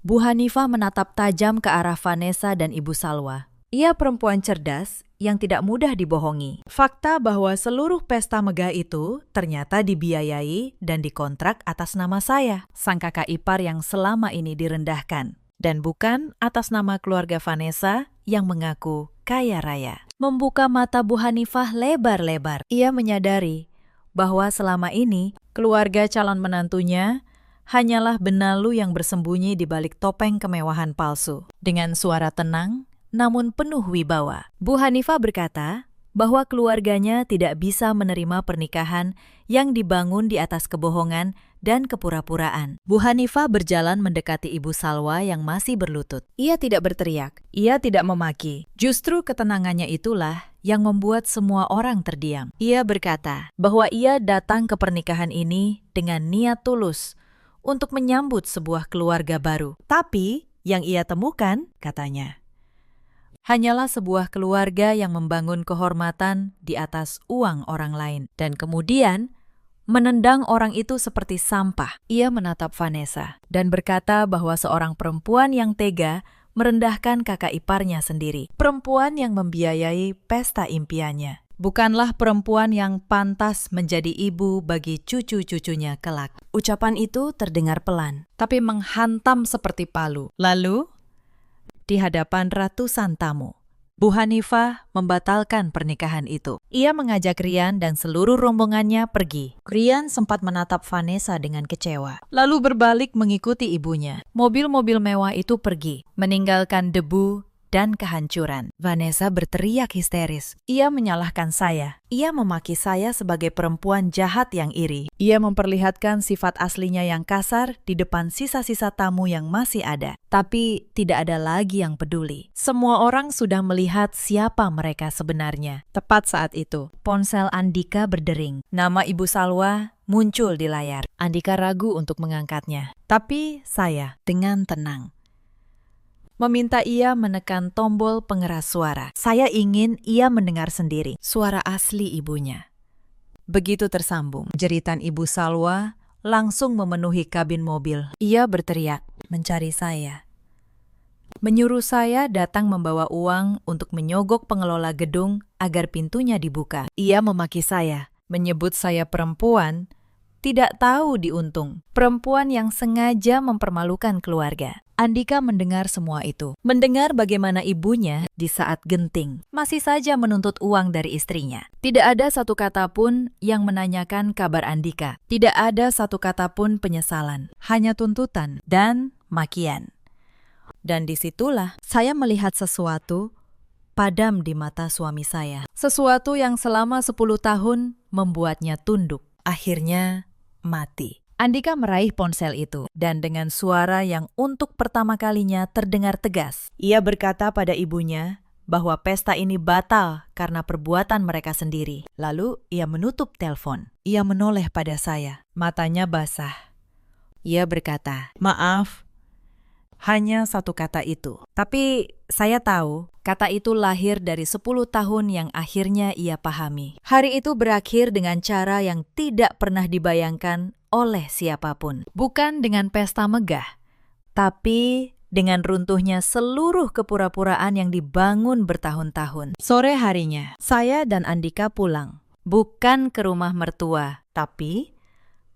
Bu Hanifah menatap tajam ke arah Vanessa dan Ibu Salwa. Ia perempuan cerdas yang tidak mudah dibohongi. Fakta bahwa seluruh pesta megah itu ternyata dibiayai dan dikontrak atas nama saya, sang kakak ipar yang selama ini direndahkan. Dan bukan atas nama keluarga Vanessa yang mengaku kaya raya. Membuka mata Bu Hanifah lebar-lebar. Ia menyadari bahwa selama ini keluarga calon menantunya hanyalah benalu yang bersembunyi di balik topeng kemewahan palsu. Dengan suara tenang namun penuh wibawa, Bu Hanifah berkata bahwa keluarganya tidak bisa menerima pernikahan yang dibangun di atas kebohongan dan kepura-puraan. Bu Hanifah berjalan mendekati Ibu Salwa yang masih berlutut. Ia tidak berteriak, ia tidak memaki. Justru ketenangannya itulah yang membuat semua orang terdiam. Ia berkata bahwa ia datang ke pernikahan ini dengan niat tulus untuk menyambut sebuah keluarga baru. Tapi yang ia temukan, katanya, hanyalah sebuah keluarga yang membangun kehormatan di atas uang orang lain. Dan kemudian menendang orang itu seperti sampah. Ia menatap Vanessa dan berkata bahwa seorang perempuan yang tega merendahkan kakak iparnya sendiri. Perempuan yang membiayai pesta impiannya. Bukanlah perempuan yang pantas menjadi ibu bagi cucu-cucunya kelak. Ucapan itu terdengar pelan, tapi menghantam seperti palu. Lalu, di hadapan ratusan tamu, Bu Hanifah membatalkan pernikahan itu. Ia mengajak Rian dan seluruh rombongannya pergi. Rian sempat menatap Vanessa dengan kecewa, lalu berbalik mengikuti ibunya. Mobil-mobil mewah itu pergi, meninggalkan debu dan kehancuran. Vanessa berteriak histeris. Ia menyalahkan saya. Ia memaki saya sebagai perempuan jahat yang iri. Ia memperlihatkan sifat aslinya yang kasar di depan sisa-sisa tamu yang masih ada. Tapi tidak ada lagi yang peduli. Semua orang sudah melihat siapa mereka sebenarnya. Tepat saat itu, ponsel Andika berdering. Nama Ibu Salwa muncul di layar. Andika ragu untuk mengangkatnya. Tapi saya dengan tenang meminta ia menekan tombol pengeras suara. Saya ingin ia mendengar sendiri suara asli ibunya. Begitu tersambung, jeritan Ibu Salwa langsung memenuhi kabin mobil. Ia berteriak, mencari saya. Menyuruh saya datang membawa uang untuk menyogok pengelola gedung agar pintunya dibuka. Ia memaki saya, menyebut saya perempuan, tidak tahu diuntung. Perempuan yang sengaja mempermalukan keluarga. Andika mendengar semua itu. Mendengar bagaimana ibunya di saat genting masih saja menuntut uang dari istrinya. Tidak ada satu kata pun yang menanyakan kabar Andika. Tidak ada satu kata pun penyesalan. Hanya tuntutan dan makian. Dan disitulah saya melihat sesuatu padam di mata suami saya. Sesuatu yang selama 10 tahun membuatnya tunduk. Akhirnya mati. Andika meraih ponsel itu, dan dengan suara yang untuk pertama kalinya terdengar tegas, ia berkata pada ibunya bahwa pesta ini batal karena perbuatan mereka sendiri. Lalu ia menutup telepon. Ia menoleh pada saya, matanya basah. Ia berkata, "Maaf, hanya satu kata itu." Tapi saya tahu kata itu lahir dari 10 tahun yang akhirnya ia pahami. Hari itu berakhir dengan cara yang tidak pernah dibayangkan oleh siapapun. Bukan dengan pesta megah, tapi dengan runtuhnya seluruh kepura-puraan yang dibangun bertahun-tahun. Sore harinya, saya dan Andika pulang. Bukan ke rumah mertua, tapi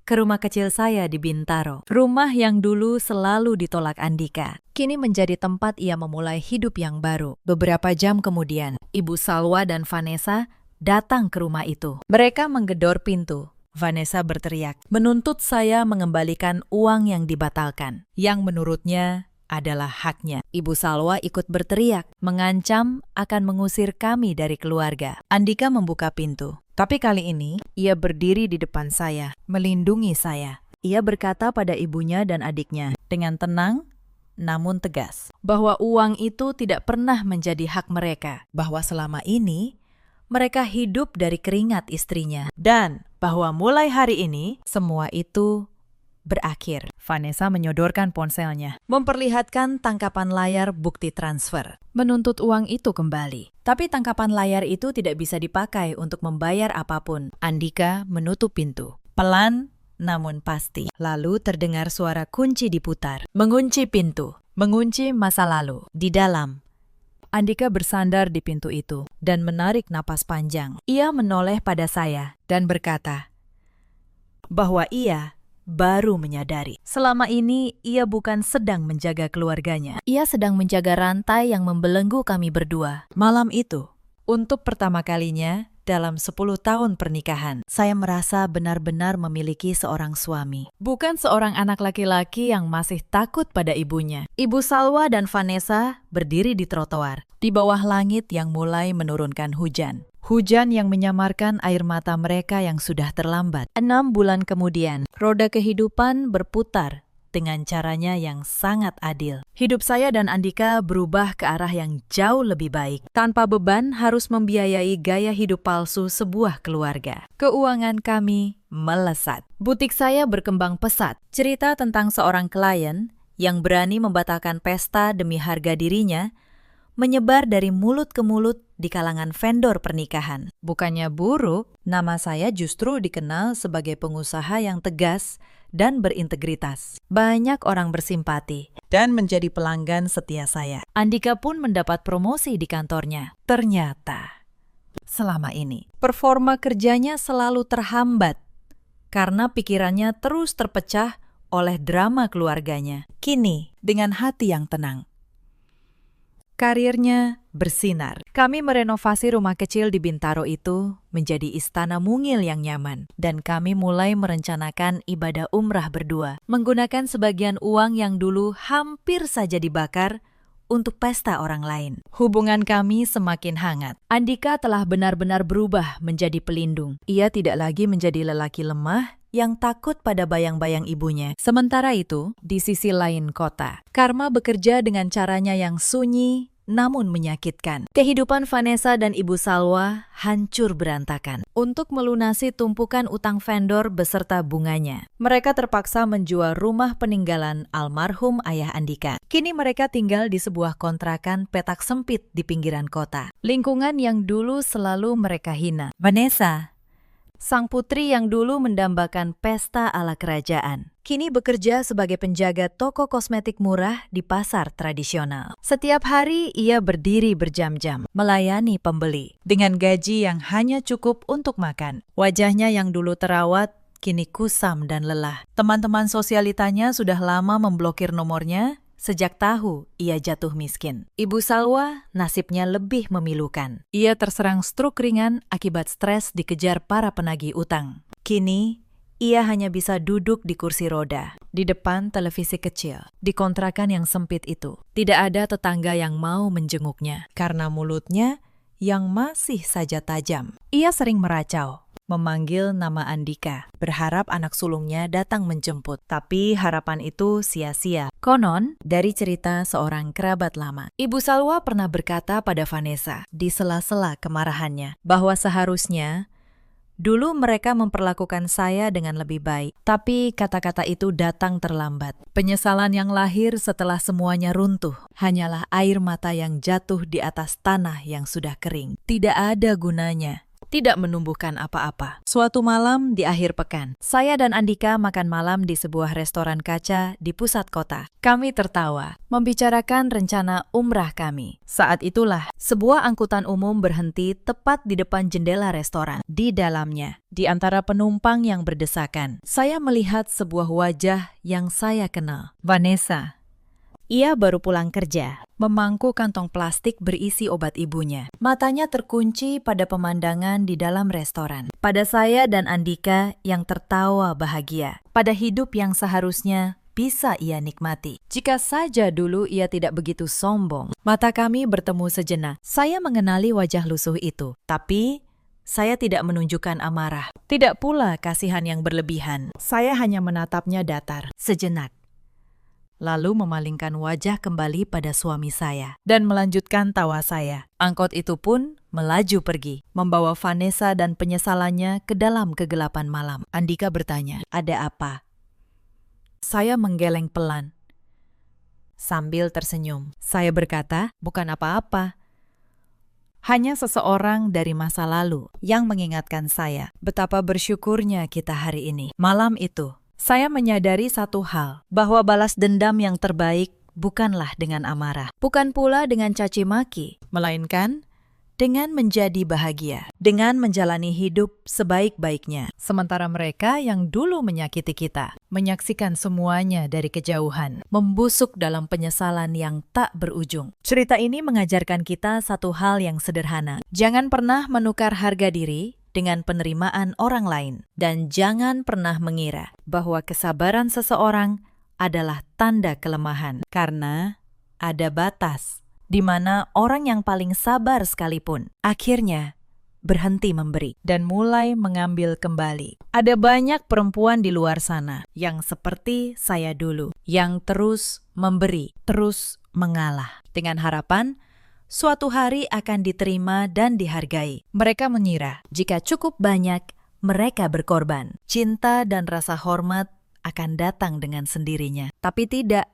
ke rumah kecil saya di Bintaro. Rumah yang dulu selalu ditolak Andika. Kini menjadi tempat ia memulai hidup yang baru. Beberapa jam kemudian, Ibu Salwa dan Vanessa datang ke rumah itu. Mereka menggedor pintu. Vanessa berteriak, menuntut saya mengembalikan uang yang dibatalkan, yang menurutnya adalah haknya. Ibu Salwa ikut berteriak, mengancam akan mengusir kami dari keluarga. Andika membuka pintu, tapi kali ini ia berdiri di depan saya, melindungi saya. Ia berkata pada ibunya dan adiknya dengan tenang namun tegas, bahwa uang itu tidak pernah menjadi hak mereka, bahwa selama ini mereka hidup dari keringat istrinya, dan bahwa mulai hari ini semua itu berakhir. Vanessa menyodorkan ponselnya, memperlihatkan tangkapan layar bukti transfer, menuntut uang itu kembali. Tapi tangkapan layar itu tidak bisa dipakai untuk membayar apapun. Andika menutup pintu, pelan namun pasti. Lalu terdengar suara kunci diputar, mengunci pintu, mengunci masa lalu. Di dalam, Andika bersandar di pintu itu dan menarik napas panjang. Ia menoleh pada saya dan berkata bahwa ia baru menyadari. Selama ini ia bukan sedang menjaga keluarganya. Ia sedang menjaga rantai yang membelenggu kami berdua. Malam itu, untuk pertama kalinya dalam 10 tahun pernikahan, saya merasa benar-benar memiliki seorang suami. Bukan seorang anak laki-laki yang masih takut pada ibunya. Ibu Salwa dan Vanessa berdiri di trotoar, di bawah langit yang mulai menurunkan hujan. Hujan yang menyamarkan air mata mereka yang sudah terlambat. 6 bulan kemudian, roda kehidupan berputar dengan caranya yang sangat adil. Hidup saya dan Andika berubah ke arah yang jauh lebih baik. Tanpa beban harus membiayai gaya hidup palsu sebuah keluarga. Keuangan kami melesat. Butik saya berkembang pesat. Cerita tentang seorang klien yang berani membatalkan pesta demi harga dirinya menyebar dari mulut ke mulut di kalangan vendor pernikahan. Bukannya buruk, nama saya justru dikenal sebagai pengusaha yang tegas dan berintegritas. Banyak orang bersimpati dan menjadi pelanggan setia saya. Andika pun mendapat promosi di kantornya. Ternyata, selama ini, performa kerjanya selalu terhambat karena pikirannya terus terpecah oleh drama keluarganya. Kini, dengan hati yang tenang, Karirnya bersinar. Kami merenovasi rumah kecil di Bintaro itu menjadi istana mungil yang nyaman. Dan kami mulai merencanakan ibadah umrah berdua. Menggunakan sebagian uang yang dulu hampir saja dibakar untuk pesta orang lain. Hubungan kami semakin hangat. Andika telah benar-benar berubah menjadi pelindung. Ia tidak lagi menjadi lelaki lemah yang takut pada bayang-bayang ibunya. Sementara itu, di sisi lain kota, Karma bekerja dengan caranya yang sunyi namun menyakitkan. Kehidupan Vanessa dan Ibu Salwa hancur berantakan. Untuk melunasi tumpukan utang vendor beserta bunganya, mereka terpaksa menjual rumah peninggalan almarhum ayah Andika. Kini mereka tinggal di sebuah kontrakan petak sempit di pinggiran kota. Lingkungan yang dulu selalu mereka hina. Vanessa, sang putri yang dulu mendambakan pesta ala kerajaan, kini bekerja sebagai penjaga toko kosmetik murah di pasar tradisional. Setiap hari ia berdiri berjam-jam, melayani pembeli, dengan gaji yang hanya cukup untuk makan. Wajahnya yang dulu terawat, kini kusam dan lelah. Teman-teman sosialitanya sudah lama memblokir nomornya, sejak tahu ia jatuh miskin. Ibu Salwa nasibnya lebih memilukan. Ia terserang stroke ringan akibat stres dikejar para penagih utang. Kini, ia hanya bisa duduk di kursi roda, di depan televisi kecil, di kontrakan yang sempit itu. Tidak ada tetangga yang mau menjenguknya, karena mulutnya yang masih saja tajam. Ia sering meracau, memanggil nama Andika, berharap anak sulungnya datang menjemput. Tapi harapan itu sia-sia. Konon, dari cerita seorang kerabat lama, Ibu Salwa pernah berkata pada Vanessa, di sela-sela kemarahannya, bahwa seharusnya dulu mereka memperlakukan saya dengan lebih baik. Tapi kata-kata itu datang terlambat. Penyesalan yang lahir setelah semuanya runtuh hanyalah air mata yang jatuh di atas tanah yang sudah kering. Tidak ada gunanya. Tidak menumbuhkan apa-apa. Suatu malam di akhir pekan, saya dan Andika makan malam di sebuah restoran kaca di pusat kota. Kami tertawa, membicarakan rencana umrah kami. Saat itulah, sebuah angkutan umum berhenti tepat di depan jendela restoran. Di dalamnya, di antara penumpang yang berdesakan, saya melihat sebuah wajah yang saya kenal. Vanessa. Ia baru pulang kerja, memangku kantong plastik berisi obat ibunya. Matanya terkunci pada pemandangan di dalam restoran. Pada saya dan Andika yang tertawa bahagia. Pada hidup yang seharusnya bisa ia nikmati. Jika saja dulu ia tidak begitu sombong. Mata kami bertemu sejenak. Saya mengenali wajah lusuh itu. Tapi saya tidak menunjukkan amarah. Tidak pula kasihan yang berlebihan. Saya hanya menatapnya datar, sejenak. Lalu memalingkan wajah kembali pada suami saya, dan melanjutkan tawa saya. Angkot itu pun melaju pergi, membawa Vanessa dan penyesalannya ke dalam kegelapan malam. Andika bertanya, "Ada apa?" Saya menggeleng pelan, sambil tersenyum. Saya berkata, "Bukan apa-apa. Hanya seseorang dari masa lalu yang mengingatkan saya betapa bersyukurnya kita hari ini." Malam itu, saya menyadari satu hal, bahwa balas dendam yang terbaik bukanlah dengan amarah, bukan pula dengan caci maki, melainkan dengan menjadi bahagia, dengan menjalani hidup sebaik-baiknya. Sementara mereka yang dulu menyakiti kita, menyaksikan semuanya dari kejauhan, membusuk dalam penyesalan yang tak berujung. Cerita ini mengajarkan kita satu hal yang sederhana. Jangan pernah menukar harga diri dengan penerimaan orang lain. Dan jangan pernah mengira bahwa kesabaran seseorang adalah tanda kelemahan. Karena ada batas di mana orang yang paling sabar sekalipun akhirnya berhenti memberi dan mulai mengambil kembali. Ada banyak perempuan di luar sana yang seperti saya dulu, yang terus memberi, terus mengalah, dengan harapan suatu hari akan diterima dan dihargai. Mereka mengira jika cukup banyak mereka berkorban, cinta dan rasa hormat akan datang dengan sendirinya. Tapi tidak.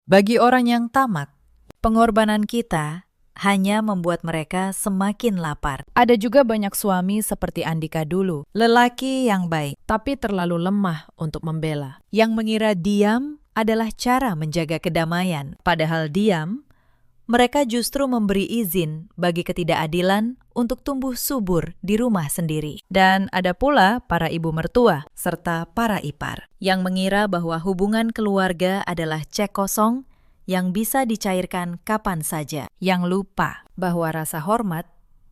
Bagi orang yang tamak, pengorbanan kita hanya membuat mereka semakin lapar. Ada juga banyak suami seperti Andika dulu, lelaki yang baik, tapi terlalu lemah untuk membela, yang mengira diam adalah cara menjaga kedamaian. Padahal diam, mereka justru memberi izin bagi ketidakadilan untuk tumbuh subur di rumah sendiri. Dan ada pula para ibu mertua serta para ipar yang mengira bahwa hubungan keluarga adalah cek kosong yang bisa dicairkan kapan saja, yang lupa bahwa rasa hormat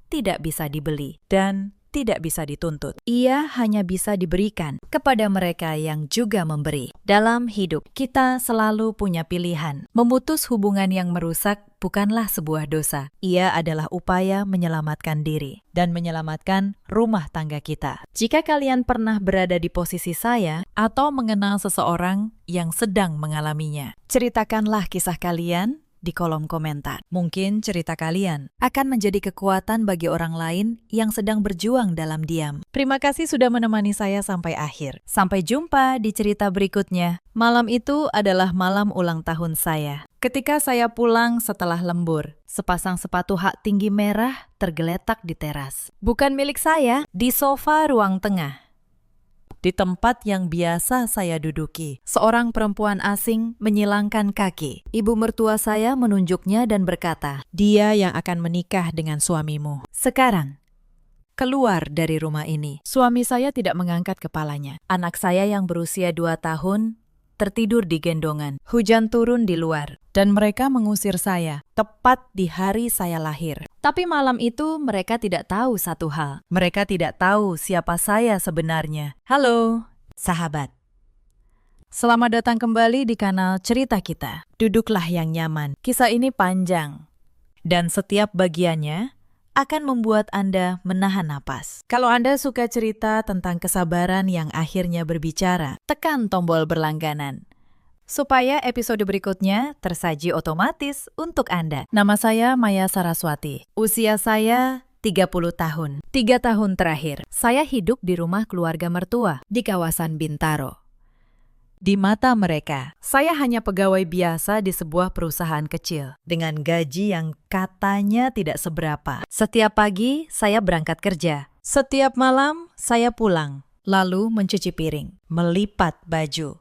tidak bisa dibeli dan tidak bisa dituntut. Ia hanya bisa diberikan kepada mereka yang juga memberi. Dalam hidup, kita selalu punya pilihan. Memutus hubungan yang merusak bukanlah sebuah dosa. Ia adalah upaya menyelamatkan diri dan menyelamatkan rumah tangga kita. Jika kalian pernah berada di posisi saya atau mengenal seseorang yang sedang mengalaminya, ceritakanlah kisah kalian di kolom komentar. Mungkin cerita kalian akan menjadi kekuatan bagi orang lain yang sedang berjuang dalam diam. Terima kasih sudah menemani saya sampai akhir. Sampai jumpa di cerita berikutnya. Malam itu adalah malam ulang tahun saya. Ketika saya pulang setelah lembur, sepasang sepatu hak tinggi merah tergeletak di teras. Bukan milik saya, di sofa ruang tengah. Di tempat yang biasa saya duduki, seorang perempuan asing menyilangkan kaki. Ibu mertua saya menunjuknya dan berkata, "Dia yang akan menikah dengan suamimu. Sekarang, keluar dari rumah ini." Suami saya tidak mengangkat kepalanya. Anak saya yang berusia 2 tahun tertidur di gendongan. Hujan turun di luar, dan mereka mengusir saya tepat di hari saya lahir. Tapi malam itu mereka tidak tahu satu hal. Mereka tidak tahu siapa saya sebenarnya. Halo, sahabat. Selamat datang kembali di kanal Cerita Kita. Duduklah yang nyaman. Kisah ini panjang, dan setiap bagiannya akan membuat Anda menahan napas. Kalau Anda suka cerita tentang kesabaran yang akhirnya berbicara, tekan tombol berlangganan supaya episode berikutnya tersaji otomatis untuk Anda. Nama saya Maya Saraswati. Usia saya 30 tahun. 3 tahun terakhir, saya hidup di rumah keluarga mertua di kawasan Bintaro. Di mata mereka, saya hanya pegawai biasa di sebuah perusahaan kecil dengan gaji yang katanya tidak seberapa. Setiap pagi, saya berangkat kerja. Setiap malam, saya pulang, lalu mencuci piring, melipat baju,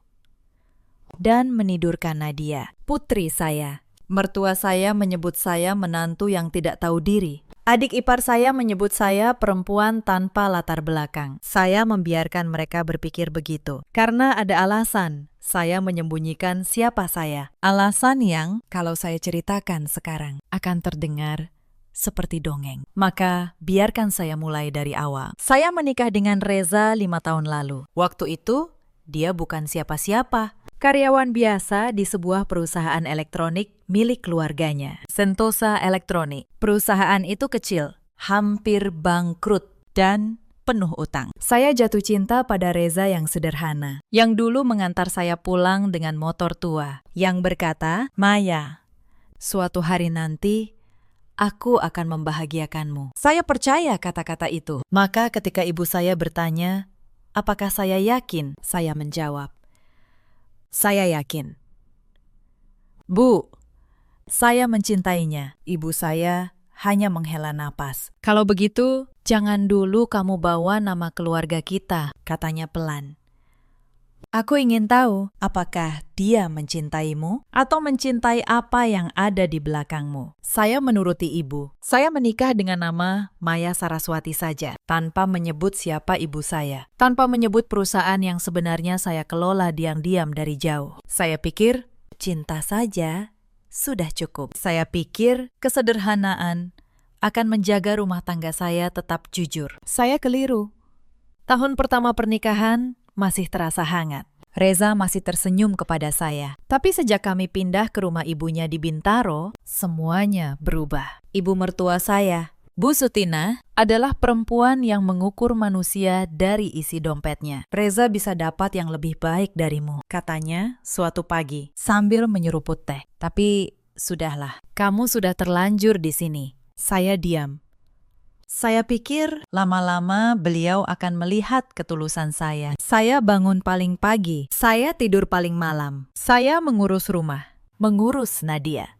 dan menidurkan Nadia, putri saya. Mertua saya menyebut saya menantu yang tidak tahu diri. Adik ipar saya menyebut saya perempuan tanpa latar belakang. Saya membiarkan mereka berpikir begitu karena ada alasan saya menyembunyikan siapa saya. Alasan yang, kalau saya ceritakan sekarang, akan terdengar seperti dongeng. Maka, biarkan saya mulai dari awal. Saya menikah dengan Reza 5 tahun lalu. Waktu itu, dia bukan siapa-siapa. Karyawan biasa di sebuah perusahaan elektronik milik keluarganya, Sentosa Elektronik. Perusahaan itu kecil, hampir bangkrut, dan penuh utang. Saya jatuh cinta pada Reza yang sederhana, yang dulu mengantar saya pulang dengan motor tua, yang berkata, "Maya, suatu hari nanti aku akan membahagiakanmu." Saya percaya kata-kata itu. Maka ketika ibu saya bertanya, apakah saya yakin? Saya menjawab, "Saya yakin." "Bu, saya mencintainya." Ibu saya hanya menghela napas. "Kalau begitu, jangan dulu kamu bawa nama keluarga kita," katanya pelan. "Aku ingin tahu, apakah dia mencintaimu atau mencintai apa yang ada di belakangmu?" Saya menuruti ibu. Saya menikah dengan nama Maya Saraswati saja, tanpa menyebut siapa ibu saya, tanpa menyebut perusahaan yang sebenarnya saya kelola diam-diam dari jauh. Saya pikir, cinta saja sudah cukup. Saya pikir kesederhanaan akan menjaga rumah tangga saya tetap jujur. Saya keliru. Tahun pertama pernikahan masih terasa hangat. Reza masih tersenyum kepada saya. Tapi sejak kami pindah ke rumah ibunya di Bintaro, semuanya berubah. Ibu mertua saya, Bu Sutina, adalah perempuan yang mengukur manusia dari isi dompetnya. "Reza bisa dapat yang lebih baik darimu," katanya suatu pagi sambil menyeruput teh. "Tapi sudahlah, kamu sudah terlanjur di sini." Saya diam. Saya pikir lama-lama beliau akan melihat ketulusan saya. Saya bangun paling pagi, saya tidur paling malam. Saya mengurus rumah, mengurus Nadia,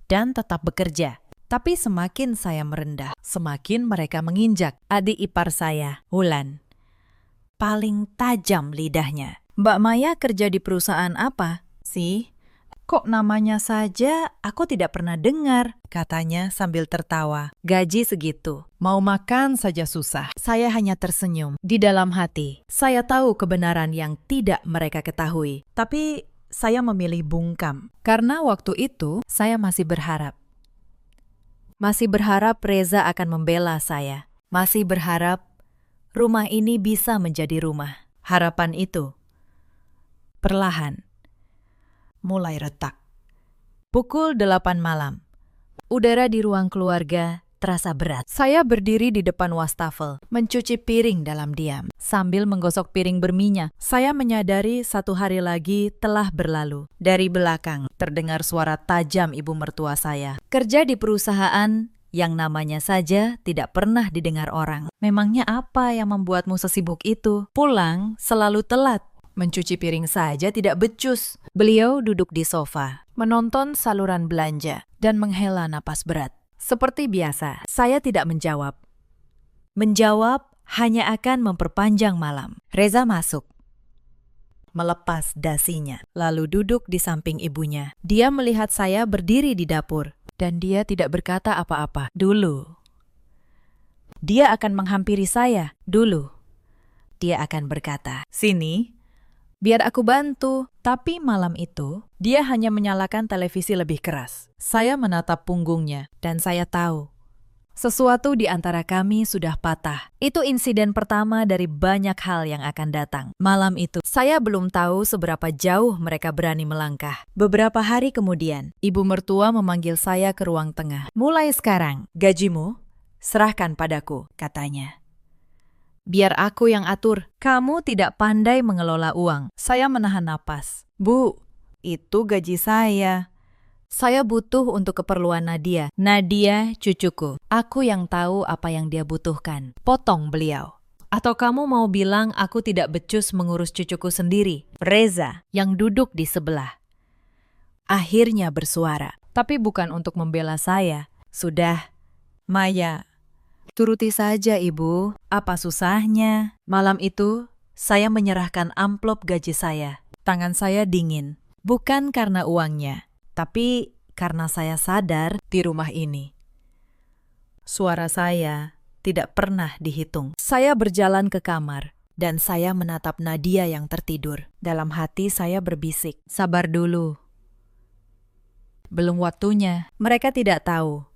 dan tetap bekerja. Tapi semakin saya merendah, semakin mereka menginjak. Adik ipar saya, Wulan, paling tajam lidahnya. "Mbak Maya kerja di perusahaan apa sih? Kok namanya saja aku tidak pernah dengar," katanya sambil tertawa. "Gaji segitu, mau makan saja susah." Saya hanya tersenyum. Di dalam hati, saya tahu kebenaran yang tidak mereka ketahui. Tapi saya memilih bungkam. Karena waktu itu saya masih berharap. Masih berharap Reza akan membela saya. Masih berharap rumah ini bisa menjadi rumah. Harapan itu perlahan mulai retak. Pukul 8 malam. Udara di ruang keluarga terasa berat. Saya berdiri di depan wastafel, mencuci piring dalam diam. Sambil menggosok piring berminyak, saya menyadari satu hari lagi telah berlalu. Dari belakang, terdengar suara tajam ibu mertua saya. Kerja di perusahaan yang namanya saja tidak pernah didengar orang. Memangnya apa yang membuatmu sesibuk itu? Pulang selalu telat. Mencuci piring saja tidak becus. Beliau duduk di sofa, menonton saluran belanja, dan menghela napas berat. Seperti biasa, saya tidak menjawab. Menjawab hanya akan memperpanjang malam. Reza masuk, melepas dasinya, lalu duduk di samping ibunya. Dia melihat saya berdiri di dapur, dan dia tidak berkata apa-apa. Dulu, dia akan menghampiri saya. Dulu, dia akan berkata, "Sini, biar aku bantu." Tapi malam itu, dia hanya menyalakan televisi lebih keras. Saya menatap punggungnya, dan saya tahu sesuatu di antara kami sudah patah. Itu insiden pertama dari banyak hal yang akan datang. Malam itu, saya belum tahu seberapa jauh mereka berani melangkah. Beberapa hari kemudian, ibu mertua memanggil saya ke ruang tengah. "Mulai sekarang, gajimu serahkan padaku," katanya. "Biar aku yang atur. Kamu tidak pandai mengelola uang." Saya menahan napas. "Bu, itu gaji saya. Saya butuh untuk keperluan Nadia. Nadia cucuku. Aku yang tahu apa yang dia butuhkan." Potong beliau. "Atau kamu mau bilang aku tidak becus mengurus cucuku sendiri?" Reza, yang duduk di sebelah, akhirnya bersuara. Tapi bukan untuk membela saya. "Sudah, Maya. Turuti saja, Ibu. Apa susahnya?" Malam itu, saya menyerahkan amplop gaji saya. Tangan saya dingin. Bukan karena uangnya, tapi karena saya sadar di rumah ini suara saya tidak pernah dihitung. Saya berjalan ke kamar, dan saya menatap Nadia yang tertidur. Dalam hati saya berbisik, "Sabar dulu. Belum waktunya." Mereka tidak tahu.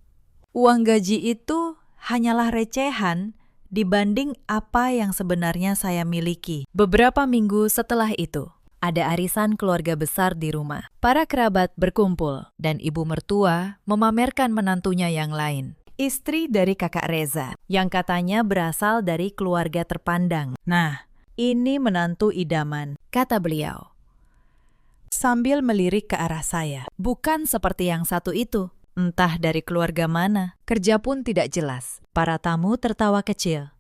Uang gaji itu hanyalah recehan dibanding apa yang sebenarnya saya miliki. Beberapa minggu setelah itu, ada arisan keluarga besar di rumah. Para kerabat berkumpul, dan ibu mertua memamerkan menantunya yang lain. Istri dari kakak Reza, yang katanya berasal dari keluarga terpandang. "Nah, ini menantu idaman," kata beliau, sambil melirik ke arah saya. "Bukan seperti yang satu itu. Entah dari keluarga mana. Kerja pun tidak jelas." Para tamu tertawa kecil.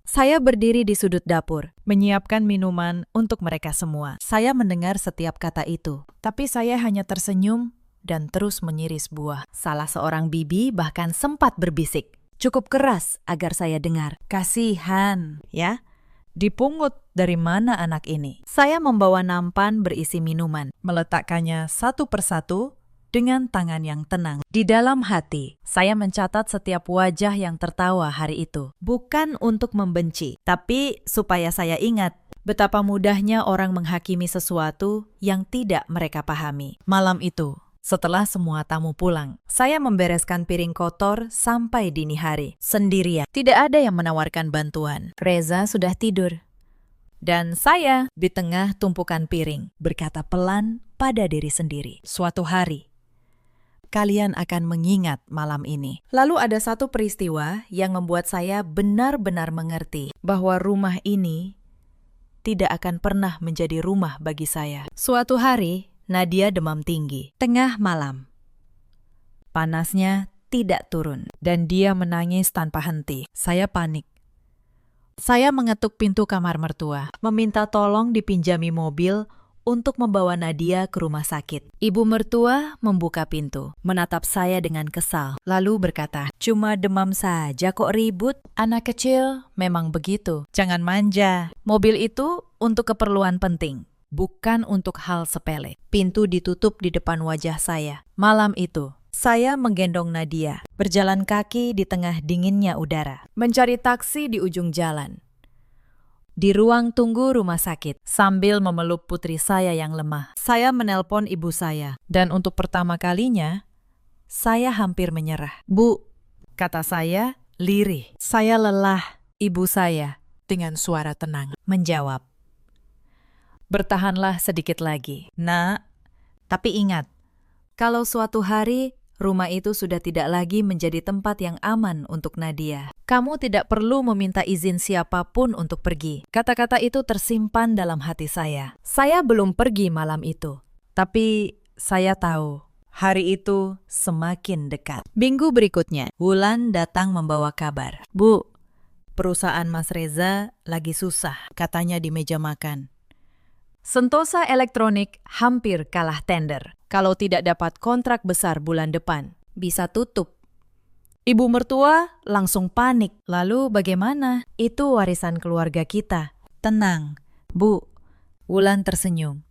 Saya berdiri di sudut dapur, menyiapkan minuman untuk mereka semua. Saya mendengar setiap kata itu, tapi saya hanya tersenyum dan terus mengiris buah. Salah seorang bibi bahkan sempat berbisik, cukup keras agar saya dengar. "Kasihan, ya? Dipungut dari mana anak ini?" Saya membawa nampan berisi minuman, meletakkannya satu persatu dengan tangan yang tenang. Di dalam hati, saya mencatat setiap wajah yang tertawa hari itu. Bukan untuk membenci, tapi supaya saya ingat betapa mudahnya orang menghakimi sesuatu yang tidak mereka pahami. Malam itu, setelah semua tamu pulang, saya membereskan piring kotor sampai dini hari, sendirian. Tidak ada yang menawarkan bantuan. Reza sudah tidur. Dan saya di tengah tumpukan piring, berkata pelan pada diri sendiri, "Suatu hari, kalian akan mengingat malam ini." Lalu ada satu peristiwa yang membuat saya benar-benar mengerti bahwa rumah ini tidak akan pernah menjadi rumah bagi saya. Suatu hari, Nadia demam tinggi. Tengah malam, panasnya tidak turun, dan dia menangis tanpa henti. Saya panik. Saya mengetuk pintu kamar mertua, meminta tolong dipinjami mobil untuk membawa Nadia ke rumah sakit. Ibu mertua membuka pintu, menatap saya dengan kesal, lalu berkata, "Cuma demam saja kok ribut. Anak kecil memang begitu. Jangan manja. Mobil itu untuk keperluan penting, bukan untuk hal sepele." Pintu ditutup di depan wajah saya. Malam itu, saya menggendong Nadia, berjalan kaki di tengah dinginnya udara, mencari taksi di ujung jalan. di ruang tunggu rumah sakit sambil memeluk putri saya yang lemah. Saya menelpon ibu saya, dan untuk pertama kalinya, saya hampir menyerah. "Bu," kata saya, lirih. "Saya lelah." Ibu saya, dengan suara tenang, menjawab, "Bertahanlah sedikit lagi, Nak. Tapi ingat, kalau suatu hari rumah itu sudah tidak lagi menjadi tempat yang aman untuk Nadia, kamu tidak perlu meminta izin siapapun untuk pergi." Kata-kata itu tersimpan dalam hati saya. Saya belum pergi malam itu, tapi saya tahu hari itu semakin dekat. Minggu berikutnya, Wulan datang membawa kabar. "Bu, perusahaan Mas Reza lagi susah," katanya di meja makan. Sentosa Elektronik hampir kalah tender. Kalau tidak dapat kontrak besar bulan depan, bisa tutup. Ibu mertua langsung panik. "Lalu bagaimana? Itu warisan keluarga kita." "Tenang, Bu." Wulan tersenyum.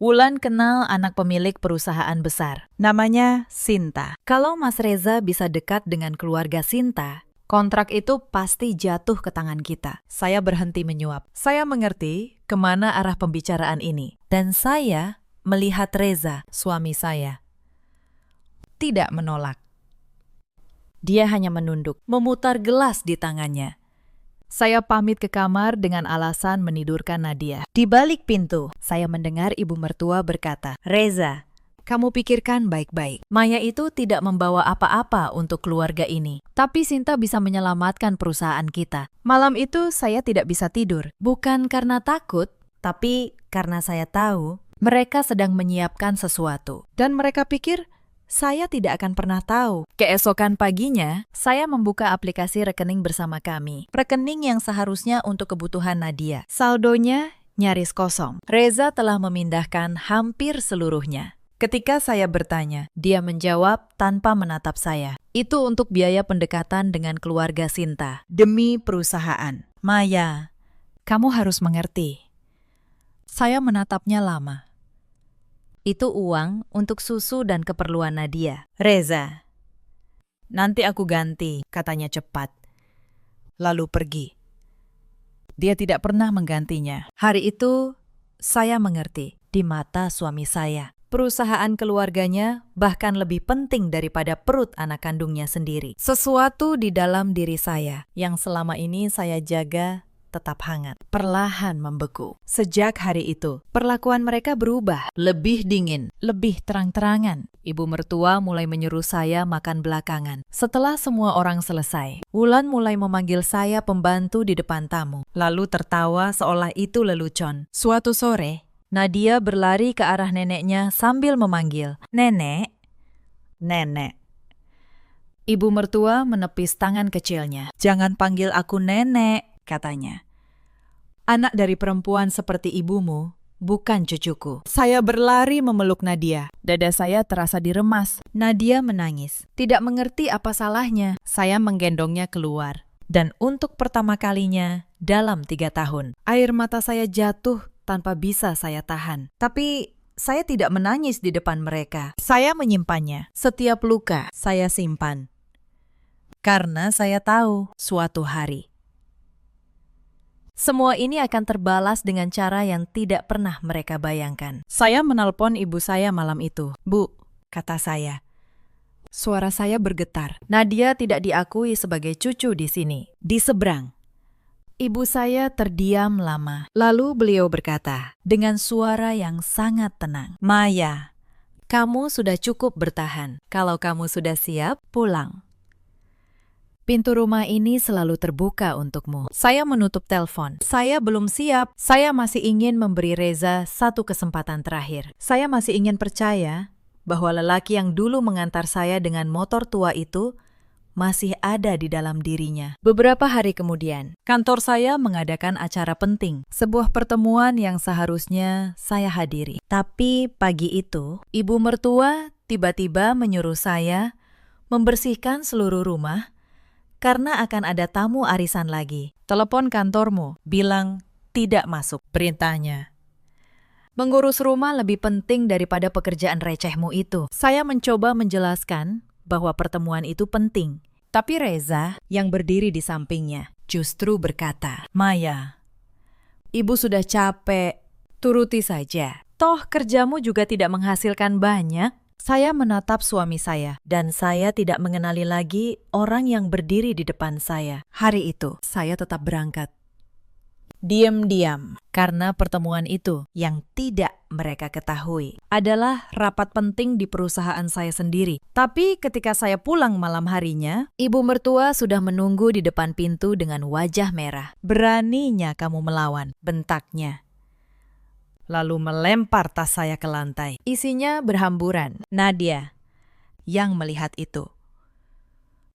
Wulan kenal anak pemilik perusahaan besar. Namanya Sinta. Kalau Mas Reza bisa dekat dengan keluarga Sinta, kontrak itu pasti jatuh ke tangan kita. Saya berhenti menyuap. Saya mengerti kemana arah pembicaraan ini. Dan saya melihat Reza, suami saya, tidak menolak. Dia hanya menunduk, memutar gelas di tangannya. Saya pamit ke kamar dengan alasan menidurkan Nadia. Di balik pintu, saya mendengar ibu mertua berkata, "Reza, kamu pikirkan baik-baik. Maya itu tidak membawa apa-apa untuk keluarga ini. Tapi Sinta bisa menyelamatkan perusahaan kita." Malam itu saya tidak bisa tidur. Bukan karena takut, tapi karena saya tahu mereka sedang menyiapkan sesuatu. Dan mereka pikir saya tidak akan pernah tahu. Keesokan paginya, saya membuka aplikasi rekening bersama kami. Rekening yang seharusnya untuk kebutuhan Nadia. Saldonya nyaris kosong. Reza telah memindahkan hampir seluruhnya. Ketika saya bertanya, dia menjawab tanpa menatap saya. "Itu untuk biaya pendekatan dengan keluarga Sinta. Demi perusahaan." "Maya, kamu harus mengerti." Saya menatapnya lama. "Itu uang untuk susu dan keperluan Nadia." "Reza, nanti aku ganti," katanya cepat. Lalu pergi. Dia tidak pernah menggantinya. Hari itu, saya mengerti di mata suami saya. Perusahaan keluarganya bahkan lebih penting daripada perut anak kandungnya sendiri. Sesuatu di dalam diri saya yang selama ini saya jaga tetap hangat, perlahan membeku. Sejak hari itu, perlakuan mereka berubah, lebih dingin, lebih terang-terangan. Ibu mertua mulai menyuruh saya makan belakangan. Setelah semua orang selesai, Wulan mulai memanggil saya pembantu di depan tamu, lalu tertawa seolah itu lelucon. Suatu sore, Nadia berlari ke arah neneknya sambil memanggil, "Nenek, nenek." Ibu mertua menepis tangan kecilnya. "Jangan panggil aku nenek," katanya. "Anak dari perempuan seperti ibumu bukan cucuku." Saya berlari memeluk Nadia. Dada saya terasa diremas. Nadia menangis. Tidak mengerti apa salahnya. Saya menggendongnya keluar. Dan untuk pertama kalinya dalam 3 tahun, air mata saya jatuh tanpa bisa saya tahan. Tapi saya tidak menangis di depan mereka. Saya menyimpannya. Setiap luka saya simpan. Karena saya tahu suatu hari semua ini akan terbalas dengan cara yang tidak pernah mereka bayangkan. Saya menelpon ibu saya malam itu. "Bu," kata saya. Suara saya bergetar. "Nadia tidak diakui sebagai cucu di sini, di seberang." Ibu saya terdiam lama. Lalu beliau berkata dengan suara yang sangat tenang, "Maya, kamu sudah cukup bertahan. Kalau kamu sudah siap, pulang. Pintu rumah ini selalu terbuka untukmu." Saya menutup telepon. Saya belum siap. Saya masih ingin memberi Reza satu kesempatan terakhir. Saya masih ingin percaya bahwa lelaki yang dulu mengantar saya dengan motor tua itu masih ada di dalam dirinya. Beberapa hari kemudian, kantor saya mengadakan acara penting. Sebuah pertemuan yang seharusnya saya hadiri. Tapi pagi itu, ibu mertua tiba-tiba menyuruh saya membersihkan seluruh rumah karena akan ada tamu arisan lagi. "Telepon kantormu, bilang tidak masuk," perintahnya. "Mengurus rumah lebih penting daripada pekerjaan recehmu itu." Saya mencoba menjelaskan bahwa pertemuan itu penting. Tapi Reza yang berdiri di sampingnya justru berkata, "Maya, Ibu sudah capek. Turuti saja. Toh kerjamu juga tidak menghasilkan banyak. Saya menatap suami saya, dan saya tidak mengenali lagi orang yang berdiri di depan saya. Hari itu, saya tetap berangkat. Diam-diam, karena pertemuan itu yang tidak mereka ketahui adalah rapat penting di perusahaan saya sendiri. Tapi ketika saya pulang malam harinya, ibu mertua sudah menunggu di depan pintu dengan wajah merah. "Beraninya kamu melawan," bentaknya. Lalu melempar tas saya ke lantai. Isinya berhamburan. Nadia yang melihat itu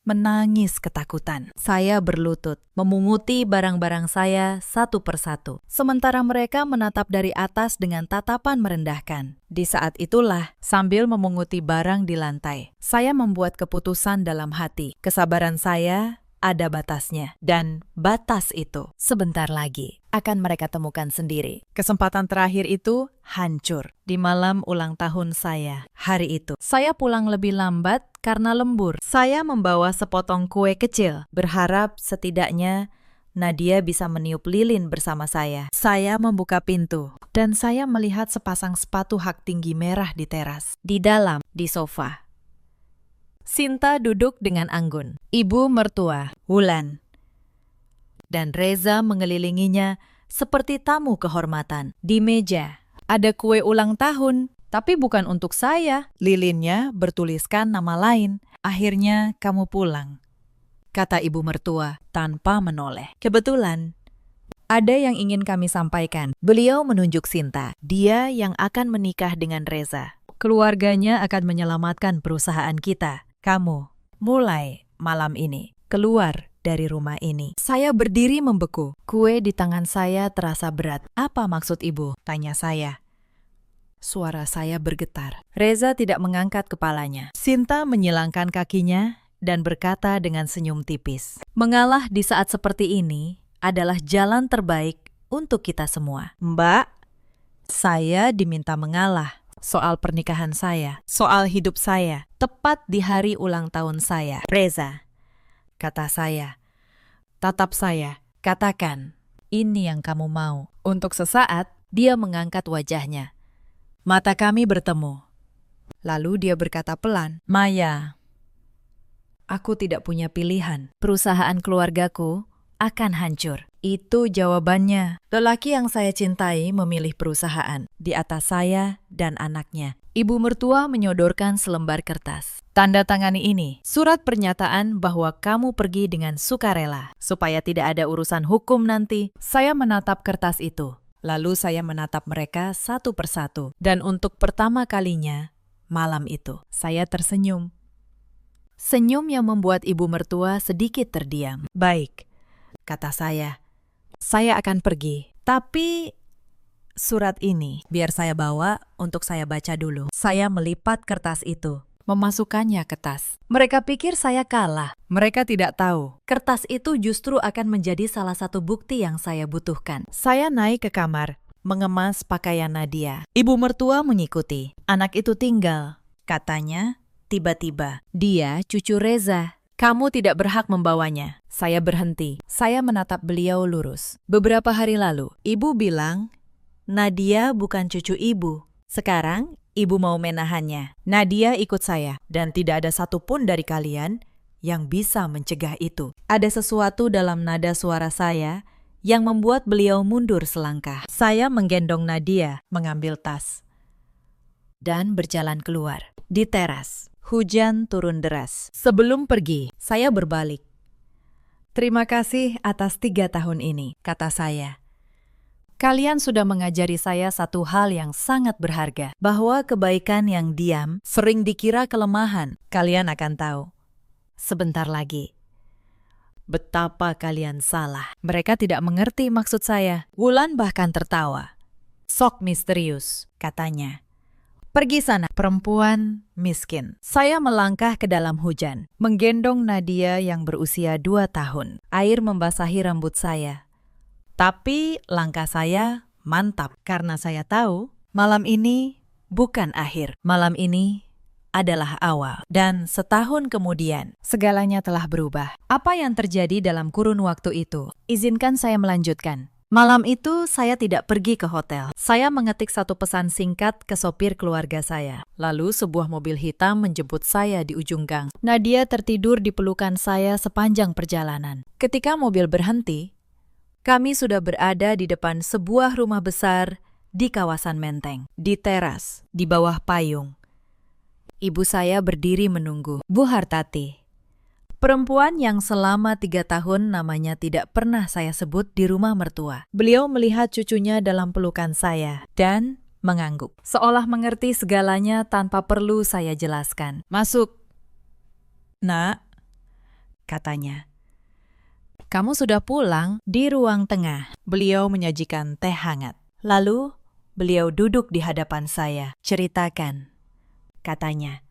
menangis ketakutan. Saya berlutut, memunguti barang-barang saya satu persatu. Sementara mereka menatap dari atas dengan tatapan merendahkan. Di saat itulah, sambil memunguti barang di lantai, saya membuat keputusan dalam hati. Kesabaran saya ada batasnya. Dan batas itu sebentar lagi akan mereka temukan sendiri. Kesempatan terakhir itu hancur di malam ulang tahun saya. Hari itu, saya pulang lebih lambat karena lembur. Saya membawa sepotong kue kecil, berharap setidaknya Nadia bisa meniup lilin bersama saya. Saya membuka pintu, dan saya melihat sepasang sepatu hak tinggi merah di teras. Di dalam, di sofa, Sinta duduk dengan anggun. Ibu mertua, Wulan, dan Reza mengelilinginya seperti tamu kehormatan. Di meja, ada kue ulang tahun, tapi bukan untuk saya. Lilinnya bertuliskan nama lain. "Akhirnya kamu pulang," kata ibu mertua tanpa menoleh. "Kebetulan, ada yang ingin kami sampaikan." Beliau menunjuk Sinta. Dia yang akan menikah dengan Reza. "Keluarganya akan menyelamatkan perusahaan kita. Kamu, mulai malam ini, keluar dari rumah ini." Saya berdiri membeku. Kue di tangan saya terasa berat. "Apa maksud ibu?" tanya saya. Suara saya bergetar. Reza tidak mengangkat kepalanya. Sinta menyilangkan kakinya dan berkata dengan senyum tipis, "Mengalah di saat seperti ini adalah jalan terbaik untuk kita semua." "Mbak, saya diminta mengalah soal pernikahan saya, soal hidup saya, tepat di hari ulang tahun saya." "Reza," kata saya, "tatap saya, katakan, ini yang kamu mau." Untuk sesaat, dia mengangkat wajahnya. Mata kami bertemu. Lalu dia berkata pelan, "Maya, aku tidak punya pilihan. Perusahaan keluargaku akan hancur." Itu jawabannya. Lelaki yang saya cintai memilih perusahaan di atas saya dan anaknya. Ibu mertua menyodorkan selembar kertas. "Tanda tangani ini, surat pernyataan bahwa kamu pergi dengan sukarela, supaya tidak ada urusan hukum nanti." Saya menatap kertas itu. Lalu saya menatap mereka satu persatu. Dan untuk pertama kalinya, malam itu, saya tersenyum. Senyum yang membuat ibu mertua sedikit terdiam. "Baik," kata saya. "Saya akan pergi. Tapi surat ini biar saya bawa untuk saya baca dulu." Saya melipat kertas itu, memasukkannya ke tas. Mereka pikir saya kalah. Mereka tidak tahu. Kertas itu justru akan menjadi salah satu bukti yang saya butuhkan. Saya naik ke kamar, mengemas pakaian Nadia. Ibu mertua mengikuti. "Anak itu tinggal," katanya tiba-tiba. "Dia cucu Reza. Kamu tidak berhak membawanya." Saya berhenti. Saya menatap beliau lurus. "Beberapa hari lalu, ibu bilang, Nadia bukan cucu ibu. Sekarang, ibu mau menahannya. Nadia ikut saya, dan tidak ada satupun dari kalian yang bisa mencegah itu." Ada sesuatu dalam nada suara saya yang membuat beliau mundur selangkah. Saya menggendong Nadia, mengambil tas, dan berjalan keluar. Di teras, hujan turun deras. Sebelum pergi, saya berbalik. "Terima kasih atas 3 tahun ini," kata saya. "Kalian sudah mengajari saya satu hal yang sangat berharga, bahwa kebaikan yang diam sering dikira kelemahan. Kalian akan tahu sebentar lagi betapa kalian salah." Mereka tidak mengerti maksud saya. Wulan bahkan tertawa. "Sok misterius," katanya. "Pergi sana, perempuan miskin." Saya melangkah ke dalam hujan, menggendong Nadia yang berusia 2 tahun. Air membasahi rambut saya. Tapi langkah saya mantap karena saya tahu malam ini bukan akhir. Malam ini adalah awal. Dan setahun kemudian, segalanya telah berubah. Apa yang terjadi dalam kurun waktu itu? Izinkan saya melanjutkan. Malam itu saya tidak pergi ke hotel. Saya mengetik satu pesan singkat ke sopir keluarga saya. Lalu sebuah mobil hitam menjemput saya di ujung gang. Nadia tertidur di pelukan saya sepanjang perjalanan. Ketika mobil berhenti, kami sudah berada di depan sebuah rumah besar di kawasan Menteng, di teras, di bawah payung. Ibu saya berdiri menunggu. Bu Hartati, perempuan yang selama 3 tahun namanya tidak pernah saya sebut di rumah mertua. Beliau melihat cucunya dalam pelukan saya dan mengangguk, seolah mengerti segalanya tanpa perlu saya jelaskan. "Masuk, Nak," katanya. "Kamu sudah pulang?" Di ruang tengah, beliau menyajikan teh hangat. Lalu, beliau duduk di hadapan saya. "Ceritakan," katanya.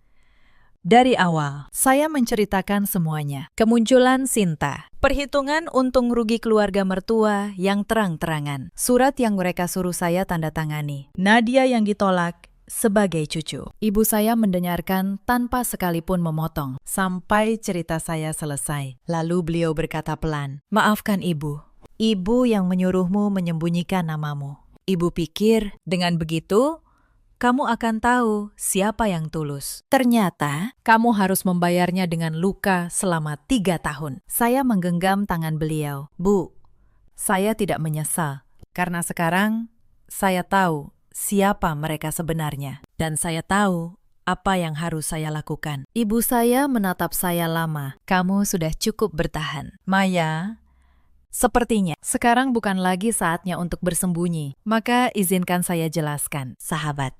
Dari awal, saya menceritakan semuanya. Kemunculan Sinta, perhitungan untung rugi keluarga mertua yang terang-terangan, surat yang mereka suruh saya tanda tangani, Nadia yang ditolak sebagai cucu. Ibu saya mendengarkan tanpa sekalipun memotong, sampai cerita saya selesai. Lalu beliau berkata pelan, "Maafkan ibu. Ibu yang menyuruhmu menyembunyikan namamu. Ibu pikir dengan begitu, kamu akan tahu siapa yang tulus. Ternyata, kamu harus membayarnya dengan luka selama 3 tahun. Saya menggenggam tangan beliau. "Bu, saya tidak menyesal. Karena sekarang, saya tahu siapa mereka sebenarnya. Dan saya tahu apa yang harus saya lakukan." Ibu saya menatap saya lama. "Kamu sudah cukup bertahan. Maya, sepertinya sekarang bukan lagi saatnya untuk bersembunyi. Maka izinkan saya jelaskan, sahabat.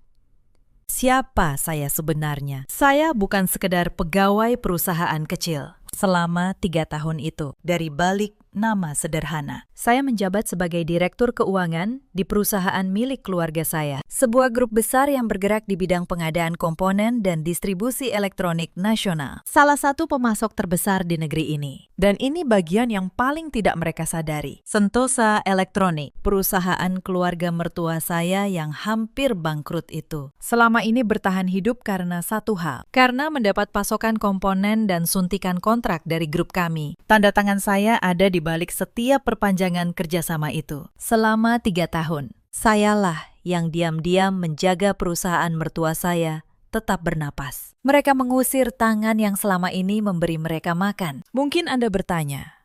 Siapa saya sebenarnya? Saya bukan sekedar pegawai perusahaan kecil. Selama 3 tahun itu, dari balik nama sederhana, saya menjabat sebagai direktur keuangan di perusahaan milik keluarga saya. Sebuah grup besar yang bergerak di bidang pengadaan komponen dan distribusi elektronik nasional. Salah satu pemasok terbesar di negeri ini. Dan ini bagian yang paling tidak mereka sadari. Sentosa Elektronik, perusahaan keluarga mertua saya yang hampir bangkrut itu, selama ini bertahan hidup karena satu hal. Karena mendapat pasokan komponen dan suntikan kontrak dari grup kami. Tanda tangan saya ada di balik setiap perpanjangan kerjasama itu. Selama 3 tahun, sayalah yang diam-diam menjaga perusahaan mertua saya tetap bernapas. Mereka mengusir tangan yang selama ini memberi mereka makan. Mungkin Anda bertanya,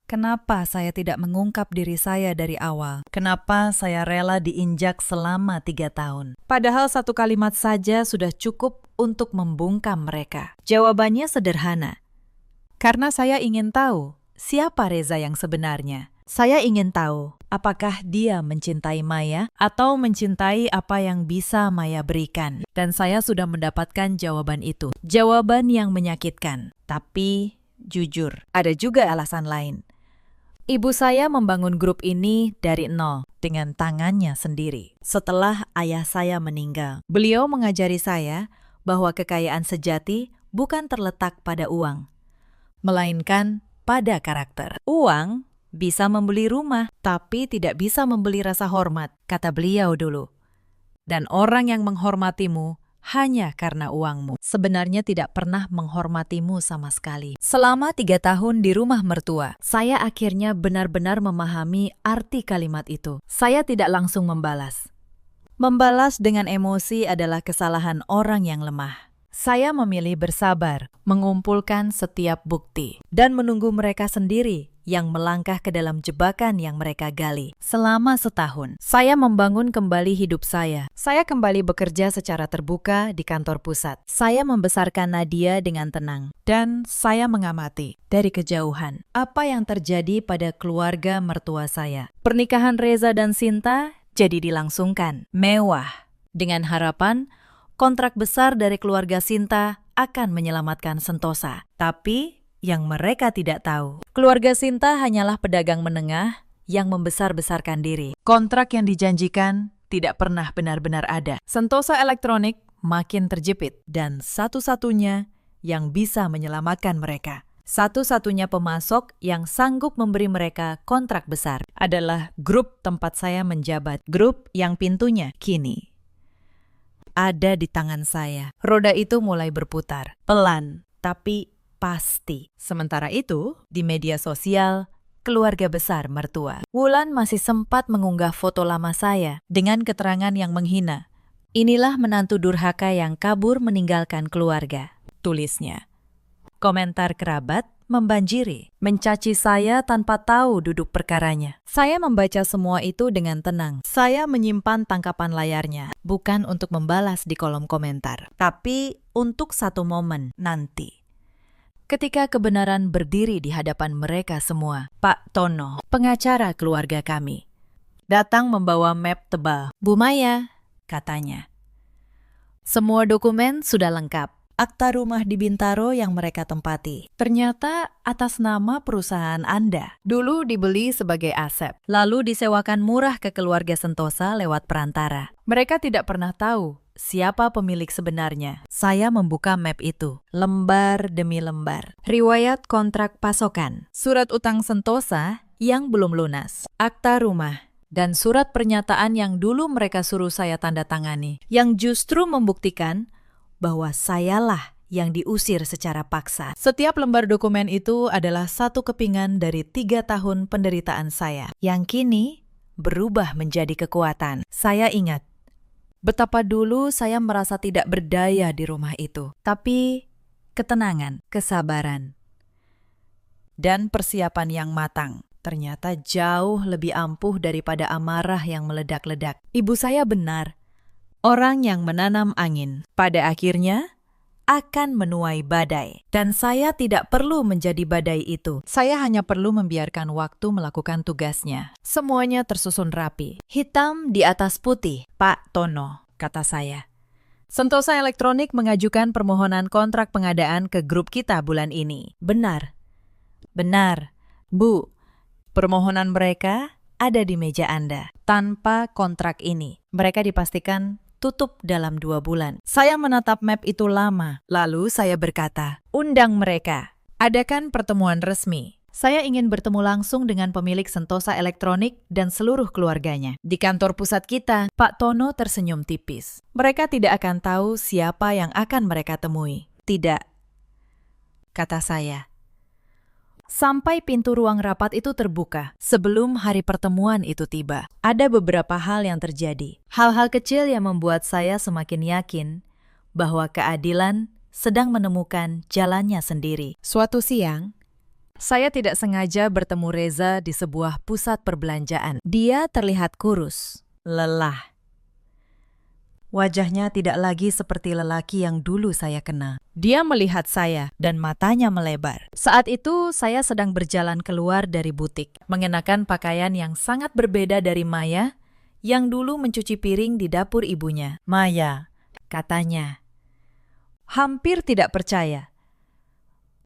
kenapa saya tidak mengungkap diri saya dari awal? Kenapa saya rela diinjak selama 3 tahun? Padahal satu kalimat saja sudah cukup untuk membungkam mereka. Jawabannya sederhana. Karena saya ingin tahu siapa Reza yang sebenarnya. Saya ingin tahu apakah dia mencintai Maya atau mencintai apa yang bisa Maya berikan. Dan saya sudah mendapatkan jawaban itu. Jawaban yang menyakitkan. Tapi jujur, ada juga alasan lain. Ibu saya membangun grup ini dari nol dengan tangannya sendiri. Setelah ayah saya meninggal, beliau mengajari saya bahwa kekayaan sejati bukan terletak pada uang, melainkan pada karakter. Uang bisa membeli rumah, tapi tidak bisa membeli rasa hormat, kata beliau dulu. Dan orang yang menghormatimu hanya karena uangmu, sebenarnya tidak pernah menghormatimu sama sekali. Selama 3 tahun di rumah mertua, saya akhirnya benar-benar memahami arti kalimat itu. Saya tidak langsung membalas. Membalas dengan emosi adalah kesalahan orang yang lemah. Saya memilih bersabar, mengumpulkan setiap bukti, dan menunggu mereka sendiri yang melangkah ke dalam jebakan yang mereka gali. Selama setahun, saya membangun kembali hidup saya. Saya kembali bekerja secara terbuka di kantor pusat. Saya membesarkan Nadia dengan tenang. Dan saya mengamati dari kejauhan apa yang terjadi pada keluarga mertua saya. Pernikahan Reza dan Sinta jadi dilangsungkan. Mewah. Dengan harapan kontrak besar dari keluarga Sinta akan menyelamatkan Sentosa. Tapi yang mereka tidak tahu, keluarga Sinta hanyalah pedagang menengah yang membesar-besarkan diri. Kontrak yang dijanjikan tidak pernah benar-benar ada. Sentosa Elektronik makin terjepit dan satu-satunya yang bisa menyelamatkan mereka, satu-satunya pemasok yang sanggup memberi mereka kontrak besar adalah grup tempat saya menjabat. Grup yang pintunya kini ada di tangan saya. Roda itu mulai berputar, pelan, tapi pasti. Sementara itu, di media sosial, keluarga besar mertua. Wulan masih sempat mengunggah foto lama saya dengan keterangan yang menghina. Inilah menantu durhaka yang kabur meninggalkan keluarga, tulisnya. Komentar kerabat membanjiri, mencaci saya tanpa tahu duduk perkaranya. Saya membaca semua itu dengan tenang. Saya menyimpan tangkapan layarnya, bukan untuk membalas di kolom komentar, tapi untuk satu momen nanti. Ketika kebenaran berdiri di hadapan mereka semua, Pak Tono, pengacara keluarga kami, datang membawa map tebal. Bu Maya, katanya. Semua dokumen sudah lengkap. Akta rumah di Bintaro yang mereka tempati. Ternyata atas nama perusahaan Anda. Dulu dibeli sebagai aset, lalu disewakan murah ke keluarga Sentosa lewat perantara. Mereka tidak pernah tahu siapa pemilik sebenarnya. Saya membuka map itu, lembar demi lembar. Riwayat kontrak pasokan, surat utang Sentosa yang belum lunas, akta rumah, dan surat pernyataan yang dulu mereka suruh saya tanda tangani, yang justru membuktikan bahwa sayalah yang diusir secara paksa. Setiap lembar dokumen itu adalah satu kepingan dari 3 tahun penderitaan saya, yang kini berubah menjadi kekuatan. Saya ingat betapa dulu saya merasa tidak berdaya di rumah itu. Tapi ketenangan, kesabaran, dan persiapan yang matang ternyata jauh lebih ampuh daripada amarah yang meledak-ledak. Ibu saya benar. Orang yang menanam angin pada akhirnya akan menuai badai. Dan saya tidak perlu menjadi badai itu. Saya hanya perlu membiarkan waktu melakukan tugasnya. Semuanya tersusun rapi. Hitam di atas putih, Pak Tono, kata saya. Sentosa Elektronik mengajukan permohonan kontrak pengadaan ke grup kita bulan ini. Benar. Benar, Bu. Permohonan mereka ada di meja Anda. Tanpa kontrak ini, mereka dipastikan tutup dalam 2 bulan. Saya menatap map itu lama, lalu saya berkata, undang mereka. Adakan pertemuan resmi. Saya ingin bertemu langsung dengan pemilik Sentosa Elektronik dan seluruh keluarganya. Di kantor pusat kita, Pak Tono tersenyum tipis. Mereka tidak akan tahu siapa yang akan mereka temui. Tidak, kata saya. Sampai pintu ruang rapat itu terbuka, sebelum hari pertemuan itu tiba. Ada beberapa hal yang terjadi. Hal-hal kecil yang membuat saya semakin yakin bahwa keadilan sedang menemukan jalannya sendiri. Suatu siang, saya tidak sengaja bertemu Reza di sebuah pusat perbelanjaan. Dia terlihat kurus, lelah. Wajahnya tidak lagi seperti lelaki yang dulu saya kenal. Dia melihat saya dan matanya melebar. Saat itu saya sedang berjalan keluar dari butik, mengenakan pakaian yang sangat berbeda dari Maya yang dulu mencuci piring di dapur ibunya. Maya, katanya, hampir tidak percaya.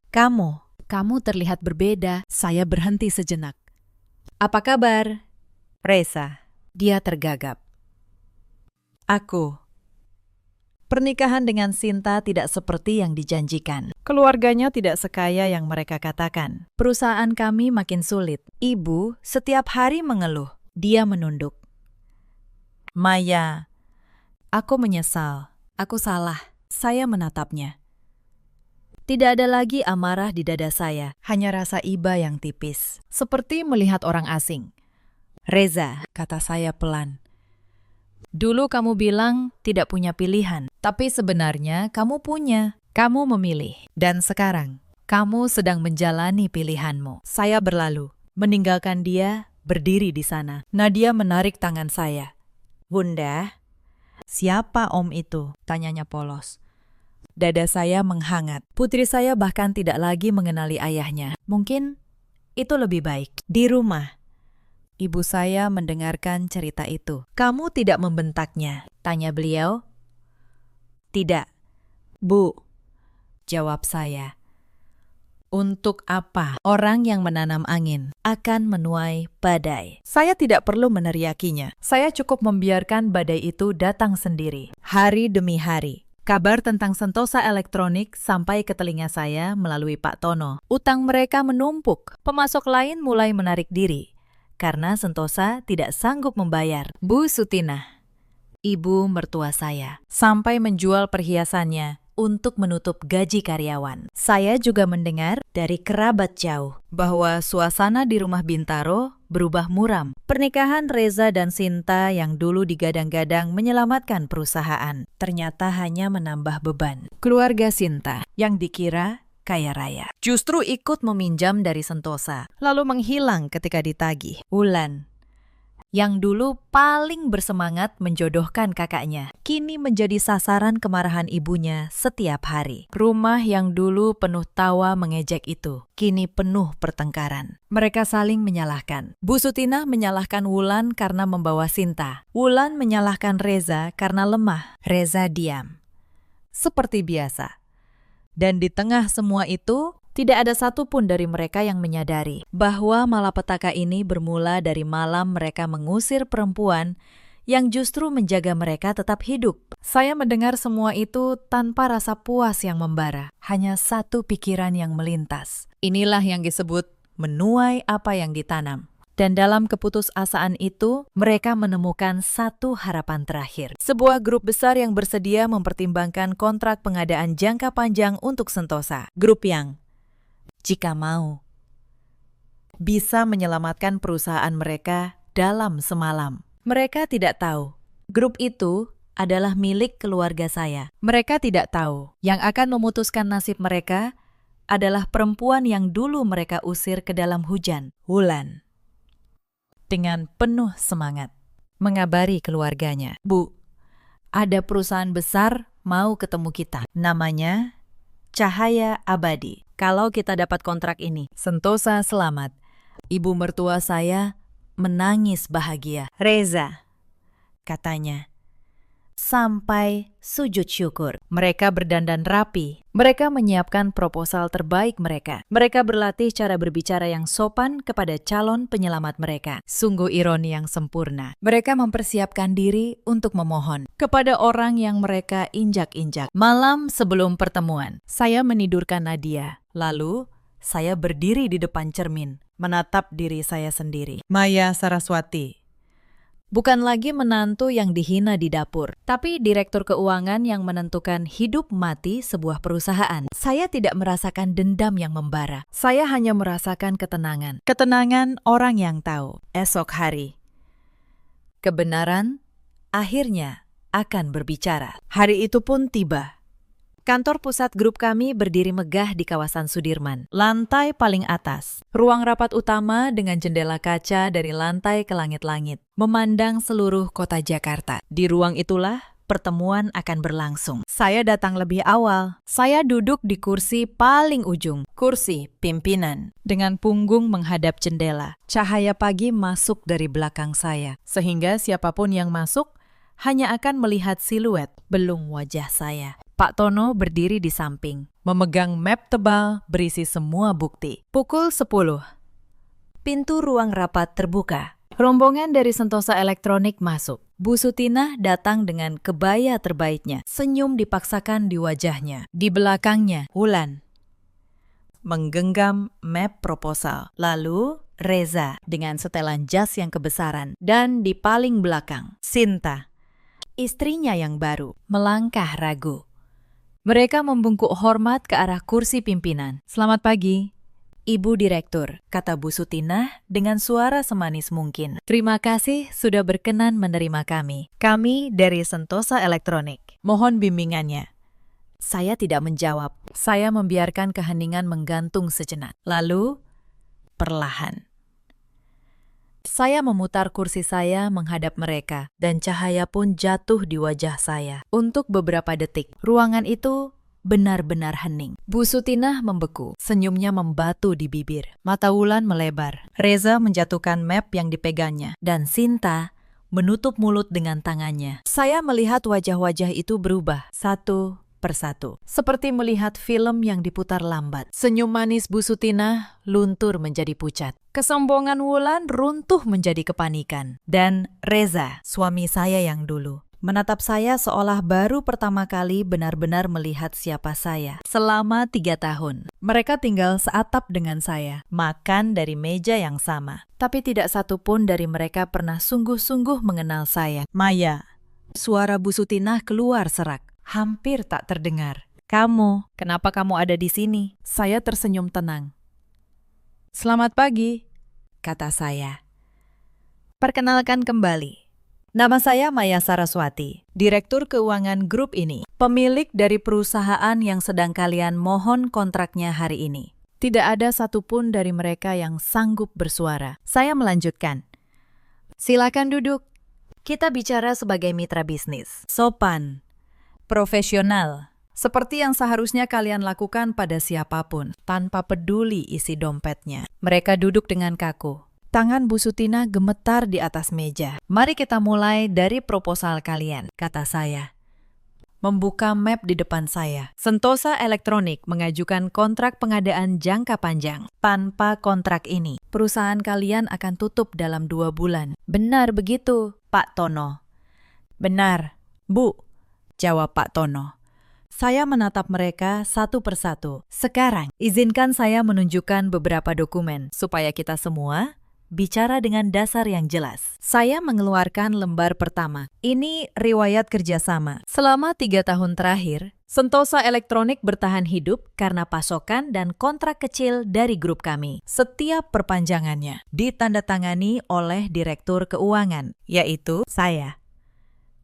Kamu terlihat berbeda. Saya berhenti sejenak. Apa kabar, Reza? Dia tergagap. Pernikahan dengan Sinta tidak seperti yang dijanjikan. Keluarganya tidak sekaya yang mereka katakan. Perusahaan kami makin sulit. Ibu setiap hari mengeluh. Dia menunduk. Maya, aku menyesal. Aku salah. Saya menatapnya. Tidak ada lagi amarah di dada saya. Hanya rasa iba yang tipis. Seperti melihat orang asing. Reza, kata saya pelan. Dulu kamu bilang tidak punya pilihan, tapi sebenarnya kamu punya. Kamu memilih. Dan sekarang, kamu sedang menjalani pilihanmu. Saya berlalu, meninggalkan dia, berdiri di sana. Nadia menarik tangan saya. Bunda, siapa om itu? Tanyanya polos. Dada saya menghangat. Putri saya bahkan tidak lagi mengenali ayahnya. Mungkin itu lebih baik. Di rumah, ibu saya mendengarkan cerita itu. Kamu tidak membentaknya? Tanya beliau. Tidak, Bu, jawab saya. Untuk apa orang yang menanam angin akan menuai badai? Saya tidak perlu meneriakinya. Saya cukup membiarkan badai itu datang sendiri. Hari demi hari. Kabar tentang Sentosa Elektronik sampai ke telinga saya melalui Pak Tono. Utang mereka menumpuk. Pemasok lain mulai menarik diri karena Sentosa tidak sanggup membayar. Bu Sutina, ibu mertua saya, sampai menjual perhiasannya untuk menutup gaji karyawan. Saya juga mendengar dari kerabat jauh bahwa suasana di rumah Bintaro berubah muram. Pernikahan Reza dan Sinta yang dulu digadang-gadang menyelamatkan perusahaan ternyata hanya menambah beban. Keluarga Sinta yang dikira kaya raya justru ikut meminjam dari Sentosa, lalu menghilang ketika ditagih. Wulan yang dulu paling bersemangat menjodohkan kakaknya, kini menjadi sasaran kemarahan ibunya setiap hari. Rumah yang dulu penuh tawa mengejek itu, kini penuh pertengkaran. Mereka saling menyalahkan. Bu Sutinah menyalahkan Wulan karena membawa Sinta. Wulan menyalahkan Reza karena lemah. Reza diam, seperti biasa. Dan di tengah semua itu, tidak ada satupun dari mereka yang menyadari bahwa malapetaka ini bermula dari malam mereka mengusir perempuan yang justru menjaga mereka tetap hidup. Saya mendengar semua itu tanpa rasa puas yang membara. Hanya satu pikiran yang melintas. Inilah yang disebut menuai apa yang ditanam. Dan dalam keputusasaan itu, mereka menemukan satu harapan terakhir. Sebuah grup besar yang bersedia mempertimbangkan kontrak pengadaan jangka panjang untuk Sentosa. Grup yang jika mau, bisa menyelamatkan perusahaan mereka dalam semalam. Mereka tidak tahu, grup itu adalah milik keluarga saya. Mereka tidak tahu, yang akan memutuskan nasib mereka adalah perempuan yang dulu mereka usir ke dalam hujan. Wulan, dengan penuh semangat, mengabari keluarganya. Bu, ada perusahaan besar mau ketemu kita. Namanya Cahaya Abadi. Kalau kita dapat kontrak ini, Sentosa selamat. Ibu mertua saya menangis bahagia. Reza, katanya, sampai sujud syukur. Mereka berdandan rapi. Mereka menyiapkan proposal terbaik mereka. Mereka berlatih cara berbicara yang sopan kepada calon penyelamat mereka. Sungguh ironi yang sempurna. Mereka mempersiapkan diri untuk memohon kepada orang yang mereka injak-injak. Malam sebelum pertemuan, saya menidurkan Nadia. Lalu, saya berdiri di depan cermin, menatap diri saya sendiri. Maya Saraswati. Bukan lagi menantu yang dihina di dapur, tapi direktur keuangan yang menentukan hidup mati sebuah perusahaan. Saya tidak merasakan dendam yang membara. Saya hanya merasakan ketenangan. Ketenangan orang yang tahu esok hari kebenaran akhirnya akan berbicara. Hari itu pun tiba. Kantor pusat grup kami berdiri megah di kawasan Sudirman, lantai paling atas. Ruang rapat utama dengan jendela kaca dari lantai ke langit-langit, memandang seluruh kota Jakarta. Di ruang itulah pertemuan akan berlangsung. Saya datang lebih awal. Saya duduk di kursi paling ujung, kursi pimpinan, dengan punggung menghadap jendela. Cahaya pagi masuk dari belakang saya, sehingga siapapun yang masuk hanya akan melihat siluet, belum wajah saya. Pak Tono berdiri di samping, memegang map tebal berisi semua bukti. Pukul 10. Pintu ruang rapat terbuka. Rombongan dari Sentosa Elektronik masuk. Bu Sutinah datang dengan kebaya terbaiknya. Senyum dipaksakan di wajahnya. Di belakangnya, Wulan menggenggam map proposal. Lalu, Reza dengan setelan jas yang kebesaran. Dan di paling belakang, Sinta, istrinya yang baru, melangkah ragu. Mereka membungkuk hormat ke arah kursi pimpinan. Selamat pagi, Ibu Direktur, kata Bu Sutinah dengan suara semanis mungkin. Terima kasih sudah berkenan menerima kami. Kami dari Sentosa Elektronik. Mohon bimbingannya. Saya tidak menjawab. Saya membiarkan keheningan menggantung sejenak. Lalu, perlahan, saya memutar kursi saya menghadap mereka, dan cahaya pun jatuh di wajah saya. Untuk beberapa detik, ruangan itu benar-benar hening. Bu Sutinah membeku, senyumnya membatu di bibir. Mata Wulan melebar. Reza menjatuhkan map yang dipegangnya, dan Sinta menutup mulut dengan tangannya. Saya melihat wajah-wajah itu berubah, satu persatu. Seperti melihat film yang diputar lambat. Senyum manis Bu Sutinah luntur menjadi pucat. Kesombongan Wulan runtuh menjadi kepanikan. Dan Reza, suami saya yang dulu, menatap saya seolah baru pertama kali benar-benar melihat siapa saya. Selama 3 tahun, mereka tinggal seatap dengan saya, makan dari meja yang sama. Tapi tidak satu pun dari mereka pernah sungguh-sungguh mengenal saya. Maya, suara Bu Sutinah keluar serak, hampir tak terdengar. Kamu, kenapa kamu ada di sini? Saya tersenyum tenang. Selamat pagi, kata saya. Perkenalkan kembali. Nama saya Maya Saraswati, Direktur Keuangan grup ini, pemilik dari perusahaan yang sedang kalian mohon kontraknya hari ini. Tidak ada satupun dari mereka yang sanggup bersuara. Saya melanjutkan. Silakan duduk. Kita bicara sebagai mitra bisnis. Sopan, profesional, seperti yang seharusnya kalian lakukan pada siapapun, tanpa peduli isi dompetnya. Mereka duduk dengan kaku. Tangan Bu Sutina gemetar di atas meja. Mari kita mulai dari proposal kalian, kata saya. Membuka map di depan saya. Sentosa Elektronik mengajukan kontrak pengadaan jangka panjang. Tanpa kontrak ini, perusahaan kalian akan tutup dalam 2 bulan. Benar begitu, Pak Tono. Benar, Bu, jawab Pak Tono. Saya menatap mereka satu persatu. Sekarang, izinkan saya menunjukkan beberapa dokumen supaya kita semua bicara dengan dasar yang jelas. Saya mengeluarkan lembar pertama. Ini riwayat kerjasama. Selama 3 tahun terakhir, Sentosa Elektronik bertahan hidup karena pasokan dan kontrak kecil dari grup kami. Setiap perpanjangannya ditandatangani oleh Direktur Keuangan, yaitu saya.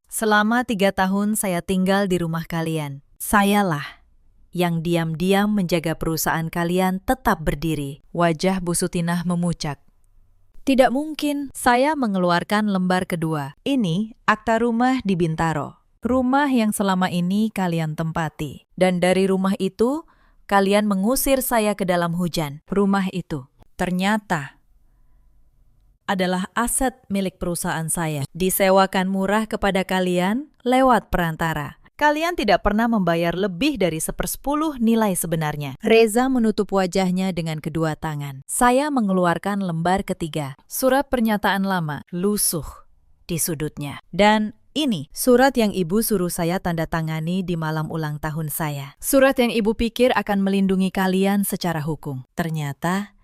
Selama 3 tahun saya tinggal di rumah kalian. Sayalah yang diam-diam menjaga perusahaan kalian tetap berdiri. Wajah Bu Sutinah memucak. Tidak mungkin. Saya mengeluarkan lembar kedua. Ini akta rumah di Bintaro. Rumah yang selama ini kalian tempati. Dan dari rumah itu, kalian mengusir saya ke dalam hujan. Rumah itu ternyata adalah aset milik perusahaan saya. Disewakan murah kepada kalian lewat perantara. Kalian tidak pernah membayar lebih dari 1/10 nilai sebenarnya. Reza menutup wajahnya dengan kedua tangan. Saya mengeluarkan lembar ketiga. Surat pernyataan lama, lusuh di sudutnya. Dan ini surat yang ibu suruh saya tanda tangani di malam ulang tahun saya. Surat yang ibu pikir akan melindungi kalian secara hukum. Ternyata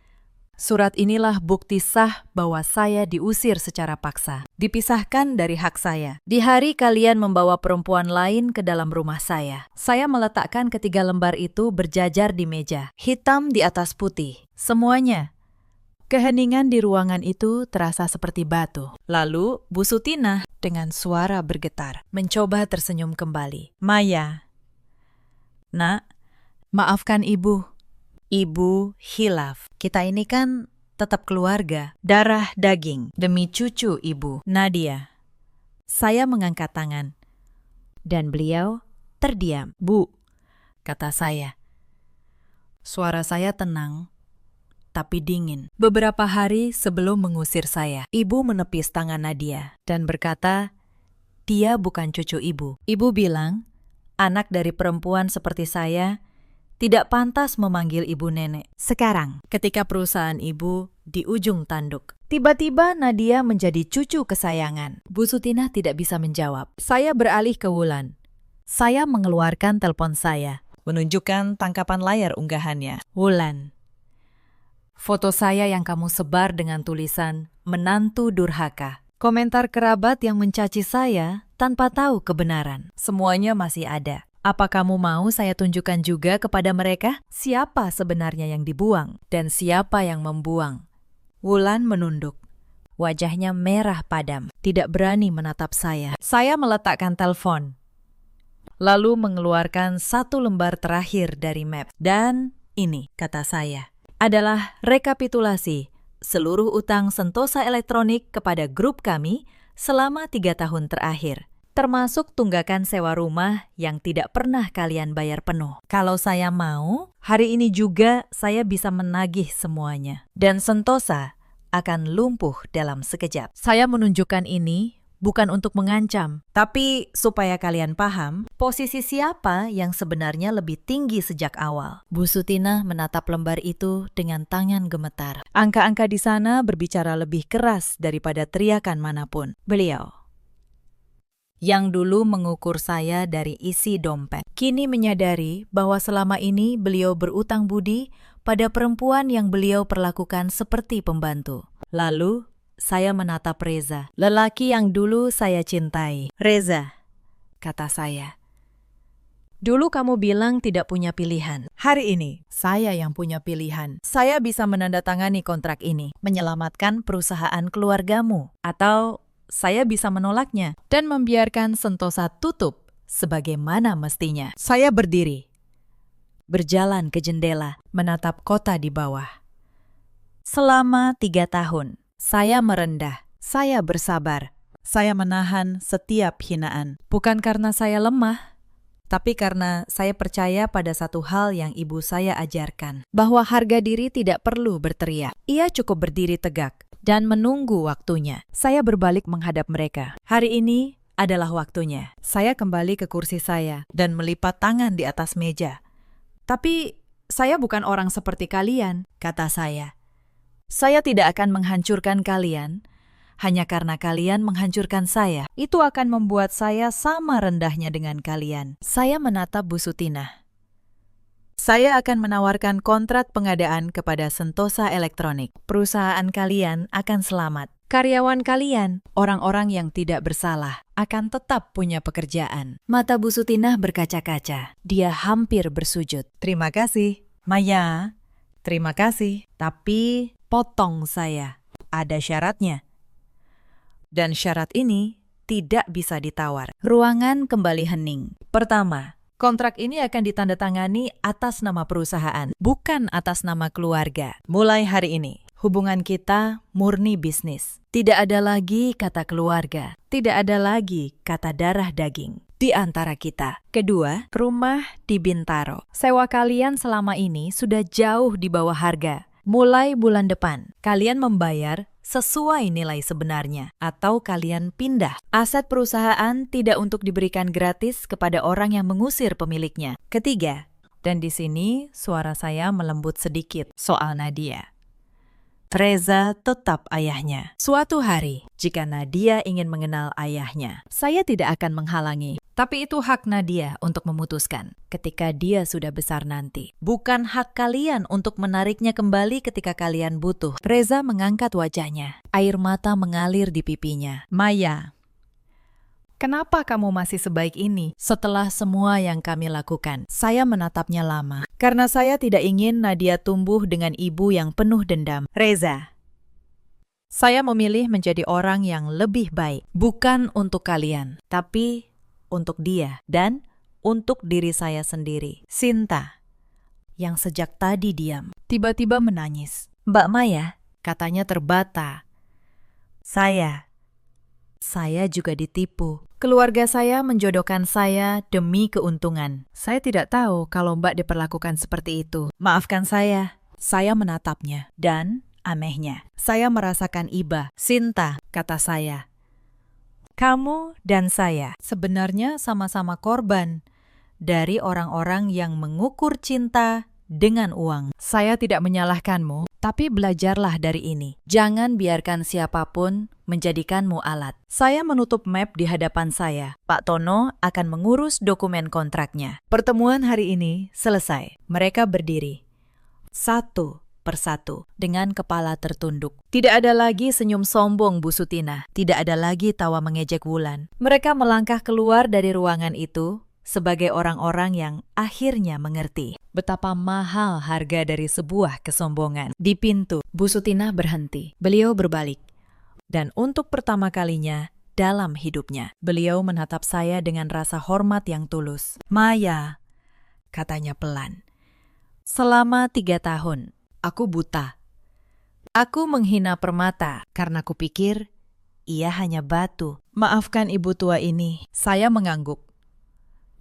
surat inilah bukti sah bahwa saya diusir secara paksa, dipisahkan dari hak saya. Di hari kalian membawa perempuan lain ke dalam rumah saya meletakkan ketiga lembar itu berjajar di meja, hitam di atas putih, semuanya. Keheningan di ruangan itu terasa seperti batu. Lalu Bu Sutina dengan suara bergetar mencoba tersenyum kembali. Maya, Nak, maafkan ibu. Ibu hilaf. Kita ini kan tetap keluarga, darah daging, demi cucu ibu, Nadia. Saya mengangkat tangan, dan beliau terdiam. Bu, kata saya. Suara saya tenang, tapi dingin. Beberapa hari sebelum mengusir saya, ibu menepis tangan Nadia dan berkata, dia bukan cucu ibu. Ibu bilang, anak dari perempuan seperti saya tidak pantas memanggil ibu nenek. Sekarang, ketika perusahaan ibu di ujung tanduk, tiba-tiba Nadia menjadi cucu kesayangan. Bu Sutina tidak bisa menjawab. Saya beralih ke Wulan. Saya mengeluarkan telepon saya, menunjukkan tangkapan layar unggahannya. Wulan, foto saya yang kamu sebar dengan tulisan menantu durhaka. Komentar kerabat yang mencaci saya tanpa tahu kebenaran. Semuanya masih ada. Apa kamu mau saya tunjukkan juga kepada mereka siapa sebenarnya yang dibuang dan siapa yang membuang? Wulan menunduk. Wajahnya merah padam, tidak berani menatap saya. Saya meletakkan telepon, lalu mengeluarkan satu lembar terakhir dari map. Dan ini, kata saya, adalah rekapitulasi seluruh utang Sentosa Elektronik kepada grup kami selama 3 tahun terakhir. Termasuk tunggakan sewa rumah yang tidak pernah kalian bayar penuh. Kalau saya mau, hari ini juga saya bisa menagih semuanya. Dan Sentosa akan lumpuh dalam sekejap. Saya menunjukkan ini bukan untuk mengancam, tapi supaya kalian paham posisi siapa yang sebenarnya lebih tinggi sejak awal. Bu Sutina menatap lembar itu dengan tangan gemetar. Angka-angka di sana berbicara lebih keras daripada teriakan manapun. Beliau yang dulu mengukur saya dari isi dompet, kini menyadari bahwa selama ini beliau berutang budi pada perempuan yang beliau perlakukan seperti pembantu. Lalu, saya menatap Reza, lelaki yang dulu saya cintai. Reza, kata saya, Dulu kamu bilang tidak punya pilihan. Hari ini, saya yang punya pilihan. Saya bisa menandatangani kontrak ini, menyelamatkan perusahaan keluargamu. Atau saya bisa menolaknya Dan membiarkan Sentosa tutup sebagaimana mestinya. Saya berdiri, berjalan ke jendela. menatap kota di bawah. Selama 3 tahun, Saya merendah, saya bersabar. Saya menahan setiap hinaan. bukan karena saya lemah, Tapi karena saya percaya pada satu hal yang ibu saya ajarkan. bahwa harga diri tidak perlu berteriak. Ia cukup berdiri tegak. Dan menunggu waktunya. Saya berbalik menghadap mereka. Hari ini adalah waktunya. Saya kembali ke kursi saya dan melipat tangan di atas meja. Tapi saya bukan orang seperti kalian, kata saya. Saya tidak akan menghancurkan kalian hanya karena kalian menghancurkan saya. Itu akan membuat saya sama rendahnya dengan kalian. Saya menatap Bu Sutinah. Saya akan menawarkan kontrak pengadaan kepada Sentosa Elektronik. Perusahaan kalian akan selamat. Karyawan kalian, orang-orang yang tidak bersalah, akan tetap punya pekerjaan. Mata Bu Sutinah berkaca-kaca. Dia hampir bersujud. Terima kasih, Maya. Terima kasih. Tapi potong saya. Ada syaratnya. Dan syarat ini tidak bisa ditawar. Ruangan kembali hening. Pertama, kontrak ini akan ditandatangani atas nama perusahaan, bukan atas nama keluarga. Mulai hari ini, hubungan kita murni bisnis. Tidak ada lagi kata keluarga. Tidak ada lagi kata darah daging di antara kita. Kedua, rumah di Bintaro. Sewa kalian selama ini sudah jauh di bawah harga. Mulai bulan depan, kalian membayar sesuai nilai sebenarnya, atau kalian pindah. Aset perusahaan tidak untuk diberikan gratis kepada orang yang mengusir pemiliknya. Ketiga, dan di sini suara saya melembut sedikit soal Nadia. Reza tetap ayahnya. Suatu hari, jika Nadia ingin mengenal ayahnya, saya tidak akan menghalangi. Tapi itu hak Nadia untuk memutuskan ketika dia sudah besar nanti. Bukan hak kalian untuk menariknya kembali ketika kalian butuh. Reza mengangkat wajahnya. Air mata mengalir di pipinya. Maya, kenapa kamu masih sebaik ini setelah semua yang kami lakukan? Saya menatapnya lama. Karena saya tidak ingin Nadia tumbuh dengan ibu yang penuh dendam. Reza, saya memilih menjadi orang yang lebih baik. Bukan untuk kalian, tapi untuk dia dan untuk diri saya sendiri. Sinta, yang sejak tadi diam, tiba-tiba menangis. Mbak Maya, katanya terbata. Saya juga ditipu. Keluarga saya menjodohkan saya demi keuntungan. Saya tidak tahu kalau Mbak diperlakukan seperti itu. Maafkan saya menatapnya. Dan anehnya, saya merasakan iba. Sinta, kata saya. Kamu dan saya sebenarnya sama-sama korban dari orang-orang yang mengukur cinta dengan uang. Saya tidak menyalahkanmu, tapi belajarlah dari ini. Jangan biarkan siapapun menjadikanmu alat. Saya menutup map di hadapan saya. Pak Tono akan mengurus dokumen kontraknya. Pertemuan hari ini selesai. Mereka berdiri. Satu persatu dengan kepala tertunduk. Tidak ada lagi senyum sombong Bu Sutinah. Tidak ada lagi tawa mengejek Wulan. Mereka melangkah keluar dari ruangan itu sebagai orang-orang yang akhirnya mengerti betapa mahal harga dari sebuah kesombongan. Di pintu, Bu Sutinah berhenti. Beliau berbalik. Dan untuk pertama kalinya dalam hidupnya, beliau menatap saya dengan rasa hormat yang tulus. Maya, katanya pelan. Selama 3 tahun, aku buta. Aku menghina permata karena kupikir ia hanya batu. Maafkan ibu tua ini. Saya mengangguk.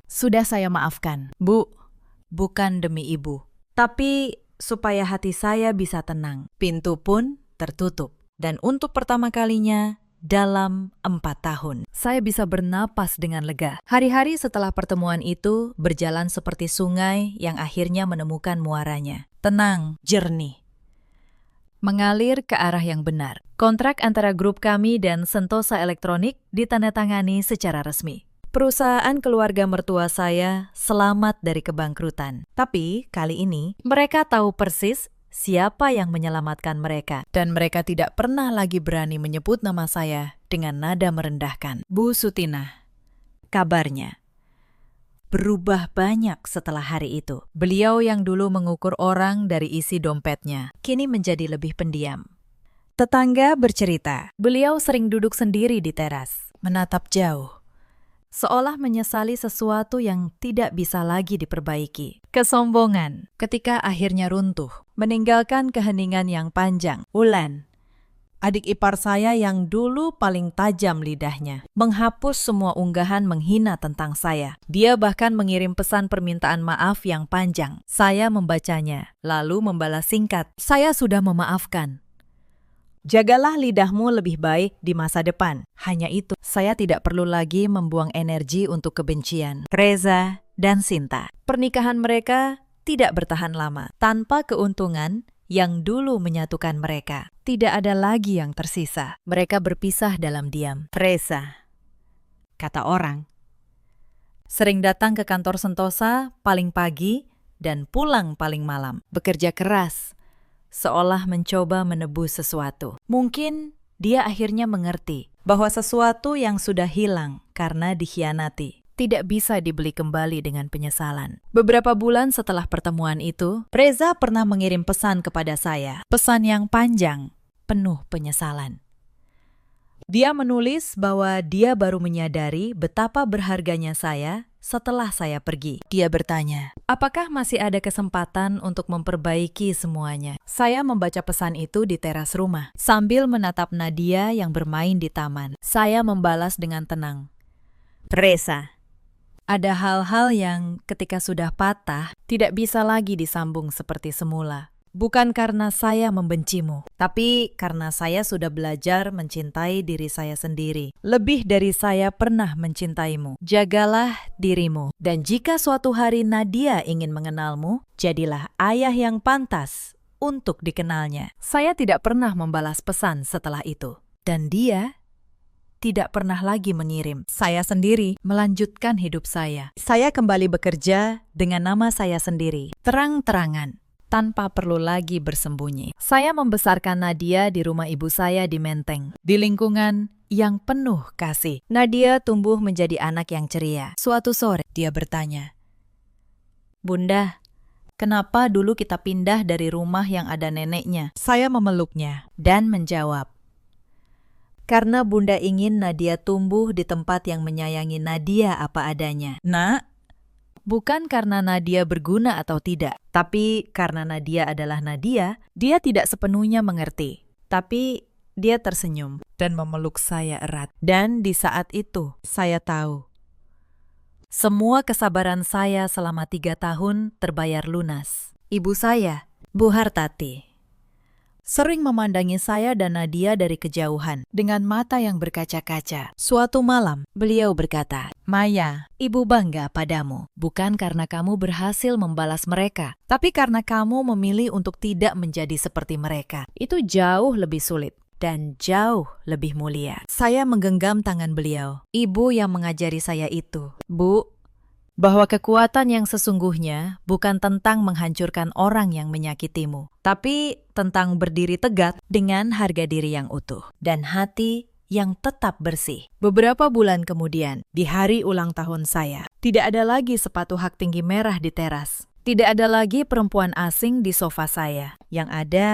Sudah saya maafkan, Bu. Bukan demi ibu, tapi supaya hati saya bisa tenang. Pintu pun tertutup. Dan untuk pertama kalinya dalam 4 tahun, saya bisa bernapas dengan lega. Hari-hari setelah pertemuan itu berjalan seperti sungai yang akhirnya menemukan muaranya. Tenang, jernih. Mengalir ke arah yang benar. Kontrak antara grup kami dan Sentosa Elektronik ditandatangani secara resmi. Perusahaan keluarga mertua saya selamat dari kebangkrutan. Tapi kali ini mereka tahu persis siapa yang menyelamatkan mereka. Dan mereka tidak pernah lagi berani menyebut nama saya dengan nada merendahkan. Bu Sutinah, kabarnya. berubah banyak setelah hari itu. Beliau yang dulu mengukur orang dari isi dompetnya, kini menjadi lebih pendiam. Tetangga bercerita, Beliau sering duduk sendiri di teras, menatap jauh, seolah menyesali sesuatu yang tidak bisa lagi diperbaiki. kesombongan, Ketika akhirnya runtuh, meninggalkan keheningan yang panjang. Ulan, adik ipar saya yang dulu paling tajam lidahnya, menghapus semua unggahan menghina tentang saya. Dia bahkan mengirim pesan permintaan maaf yang panjang. Saya membacanya, lalu membalas singkat, "Saya sudah memaafkan. Jagalah lidahmu lebih baik di masa depan." Hanya itu, saya tidak perlu lagi membuang energi untuk kebencian. Reza dan Sinta. Pernikahan mereka tidak bertahan lama. Tanpa keuntungan yang dulu menyatukan mereka, tidak ada lagi yang tersisa. Mereka berpisah dalam diam. Reza, kata orang, sering datang ke kantor Sentosa paling pagi dan pulang paling malam. Bekerja keras, seolah mencoba menebus sesuatu. Mungkin dia akhirnya mengerti bahwa sesuatu yang sudah hilang karena dikhianati tidak bisa dibeli kembali dengan penyesalan. Beberapa bulan setelah pertemuan itu, Reza pernah mengirim pesan kepada saya. Pesan yang panjang, penuh penyesalan. Dia menulis bahwa dia baru menyadari betapa berharganya saya setelah saya pergi. Dia bertanya, apakah masih ada kesempatan untuk memperbaiki semuanya? Saya membaca pesan itu di teras rumah, sambil menatap Nadia yang bermain di taman. Saya membalas dengan tenang, Reza, ada hal-hal yang ketika sudah patah, tidak bisa lagi disambung seperti semula. Bukan karena saya membencimu, tapi karena saya sudah belajar mencintai diri saya sendiri. Lebih dari saya pernah mencintaimu. Jagalah dirimu. Dan jika suatu hari Nadia ingin mengenalmu, jadilah ayah yang pantas untuk dikenalnya. Saya tidak pernah membalas pesan setelah itu. Dan dia tidak pernah lagi mengirim. Saya sendiri melanjutkan hidup saya. Saya kembali bekerja dengan nama saya sendiri, terang-terangan, tanpa perlu lagi bersembunyi. Saya membesarkan Nadia di rumah ibu saya di Menteng, di lingkungan yang penuh kasih. Nadia tumbuh menjadi anak yang ceria. Suatu sore, dia bertanya, "Bunda, kenapa dulu kita pindah dari rumah yang ada neneknya?" Saya memeluknya dan menjawab, "Karena Bunda ingin Nadia tumbuh di tempat yang menyayangi Nadia apa adanya." Nak, bukan karena Nadia berguna atau tidak, tapi karena Nadia adalah Nadia, dia tidak sepenuhnya mengerti. Tapi dia tersenyum dan memeluk saya erat. Dan di saat itu, saya tahu, semua kesabaran saya selama 3 tahun terbayar lunas. Ibu saya, Bu Hartati, sering memandangi saya dan Nadia dari kejauhan dengan mata yang berkaca-kaca. Suatu malam, beliau berkata, "Maya, ibu bangga padamu, bukan karena kamu berhasil membalas mereka, tapi karena kamu memilih untuk tidak menjadi seperti mereka. Itu jauh lebih sulit dan jauh lebih mulia." Saya menggenggam tangan beliau. Ibu yang mengajari saya itu, Bu, bahwa kekuatan yang sesungguhnya bukan tentang menghancurkan orang yang menyakitimu, tapi tentang berdiri tegak dengan harga diri yang utuh dan hati yang tetap bersih. Beberapa bulan kemudian, di hari ulang tahun saya, tidak ada lagi sepatu hak tinggi merah di teras. Tidak ada lagi perempuan asing di sofa saya. Yang ada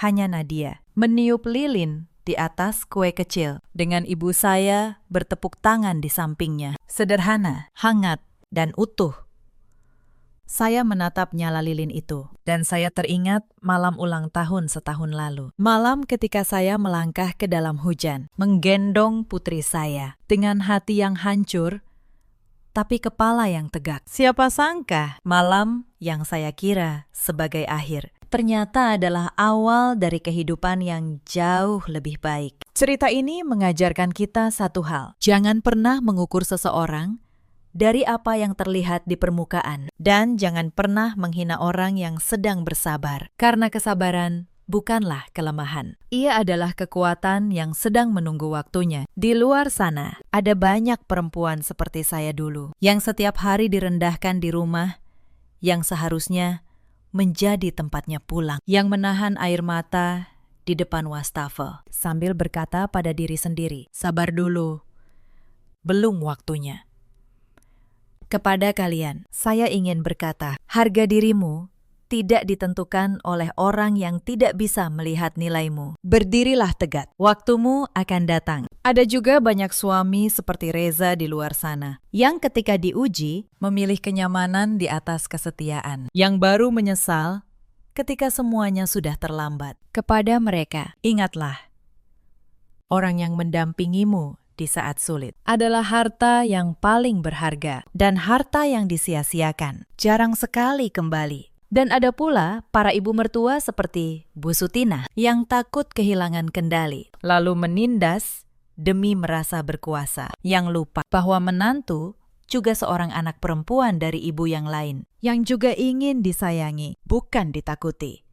hanya Nadia, meniup lilin di atas kue kecil, dengan ibu saya bertepuk tangan di sampingnya. Sederhana, hangat, dan utuh. Saya menatap nyala lilin itu, dan saya teringat malam ulang tahun setahun lalu. Malam ketika saya melangkah ke dalam hujan, menggendong putri saya, dengan hati yang hancur, tapi kepala yang tegak. Siapa sangka malam yang saya kira sebagai akhir, ternyata adalah awal dari kehidupan yang jauh lebih baik. Cerita ini mengajarkan kita satu hal. Jangan pernah mengukur seseorang dari apa yang terlihat di permukaan. Dan jangan pernah menghina orang yang sedang bersabar. Karena kesabaran bukanlah kelemahan. Ia adalah kekuatan yang sedang menunggu waktunya. Di luar sana, ada banyak perempuan seperti saya dulu, yang setiap hari direndahkan di rumah, yang seharusnya menjadi tempatnya pulang, yang menahan air mata di depan wastafel, sambil berkata pada diri sendiri, "Sabar dulu, belum waktunya." Kepada kalian, saya ingin berkata, harga dirimu tidak ditentukan oleh orang yang tidak bisa melihat nilaimu. Berdirilah tegak, waktumu akan datang. Ada juga banyak suami seperti Reza di luar sana, yang ketika diuji, memilih kenyamanan di atas kesetiaan, yang baru menyesal ketika semuanya sudah terlambat. Kepada mereka, ingatlah, orang yang mendampingimu di saat sulit adalah harta yang paling berharga, dan harta yang disia-siakan jarang sekali kembali. Dan ada pula para ibu mertua seperti Bu Sutina yang takut kehilangan kendali, lalu menindas demi merasa berkuasa, yang lupa bahwa menantu juga seorang anak perempuan dari ibu yang lain, yang juga ingin disayangi, bukan ditakuti.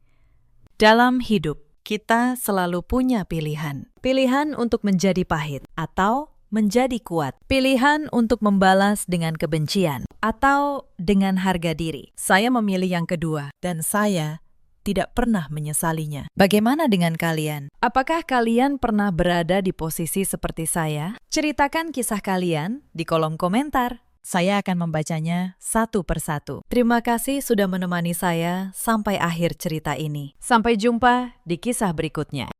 Dalam hidup, kita selalu punya pilihan. Pilihan untuk menjadi pahit atau menjadi kuat. Pilihan untuk membalas dengan kebencian atau dengan harga diri. Saya memilih yang kedua dan saya tidak pernah menyesalinya. Bagaimana dengan kalian? Apakah kalian pernah berada di posisi seperti saya? Ceritakan kisah kalian di kolom komentar. Saya akan membacanya satu persatu. Terima kasih sudah menemani saya sampai akhir cerita ini. Sampai jumpa di kisah berikutnya.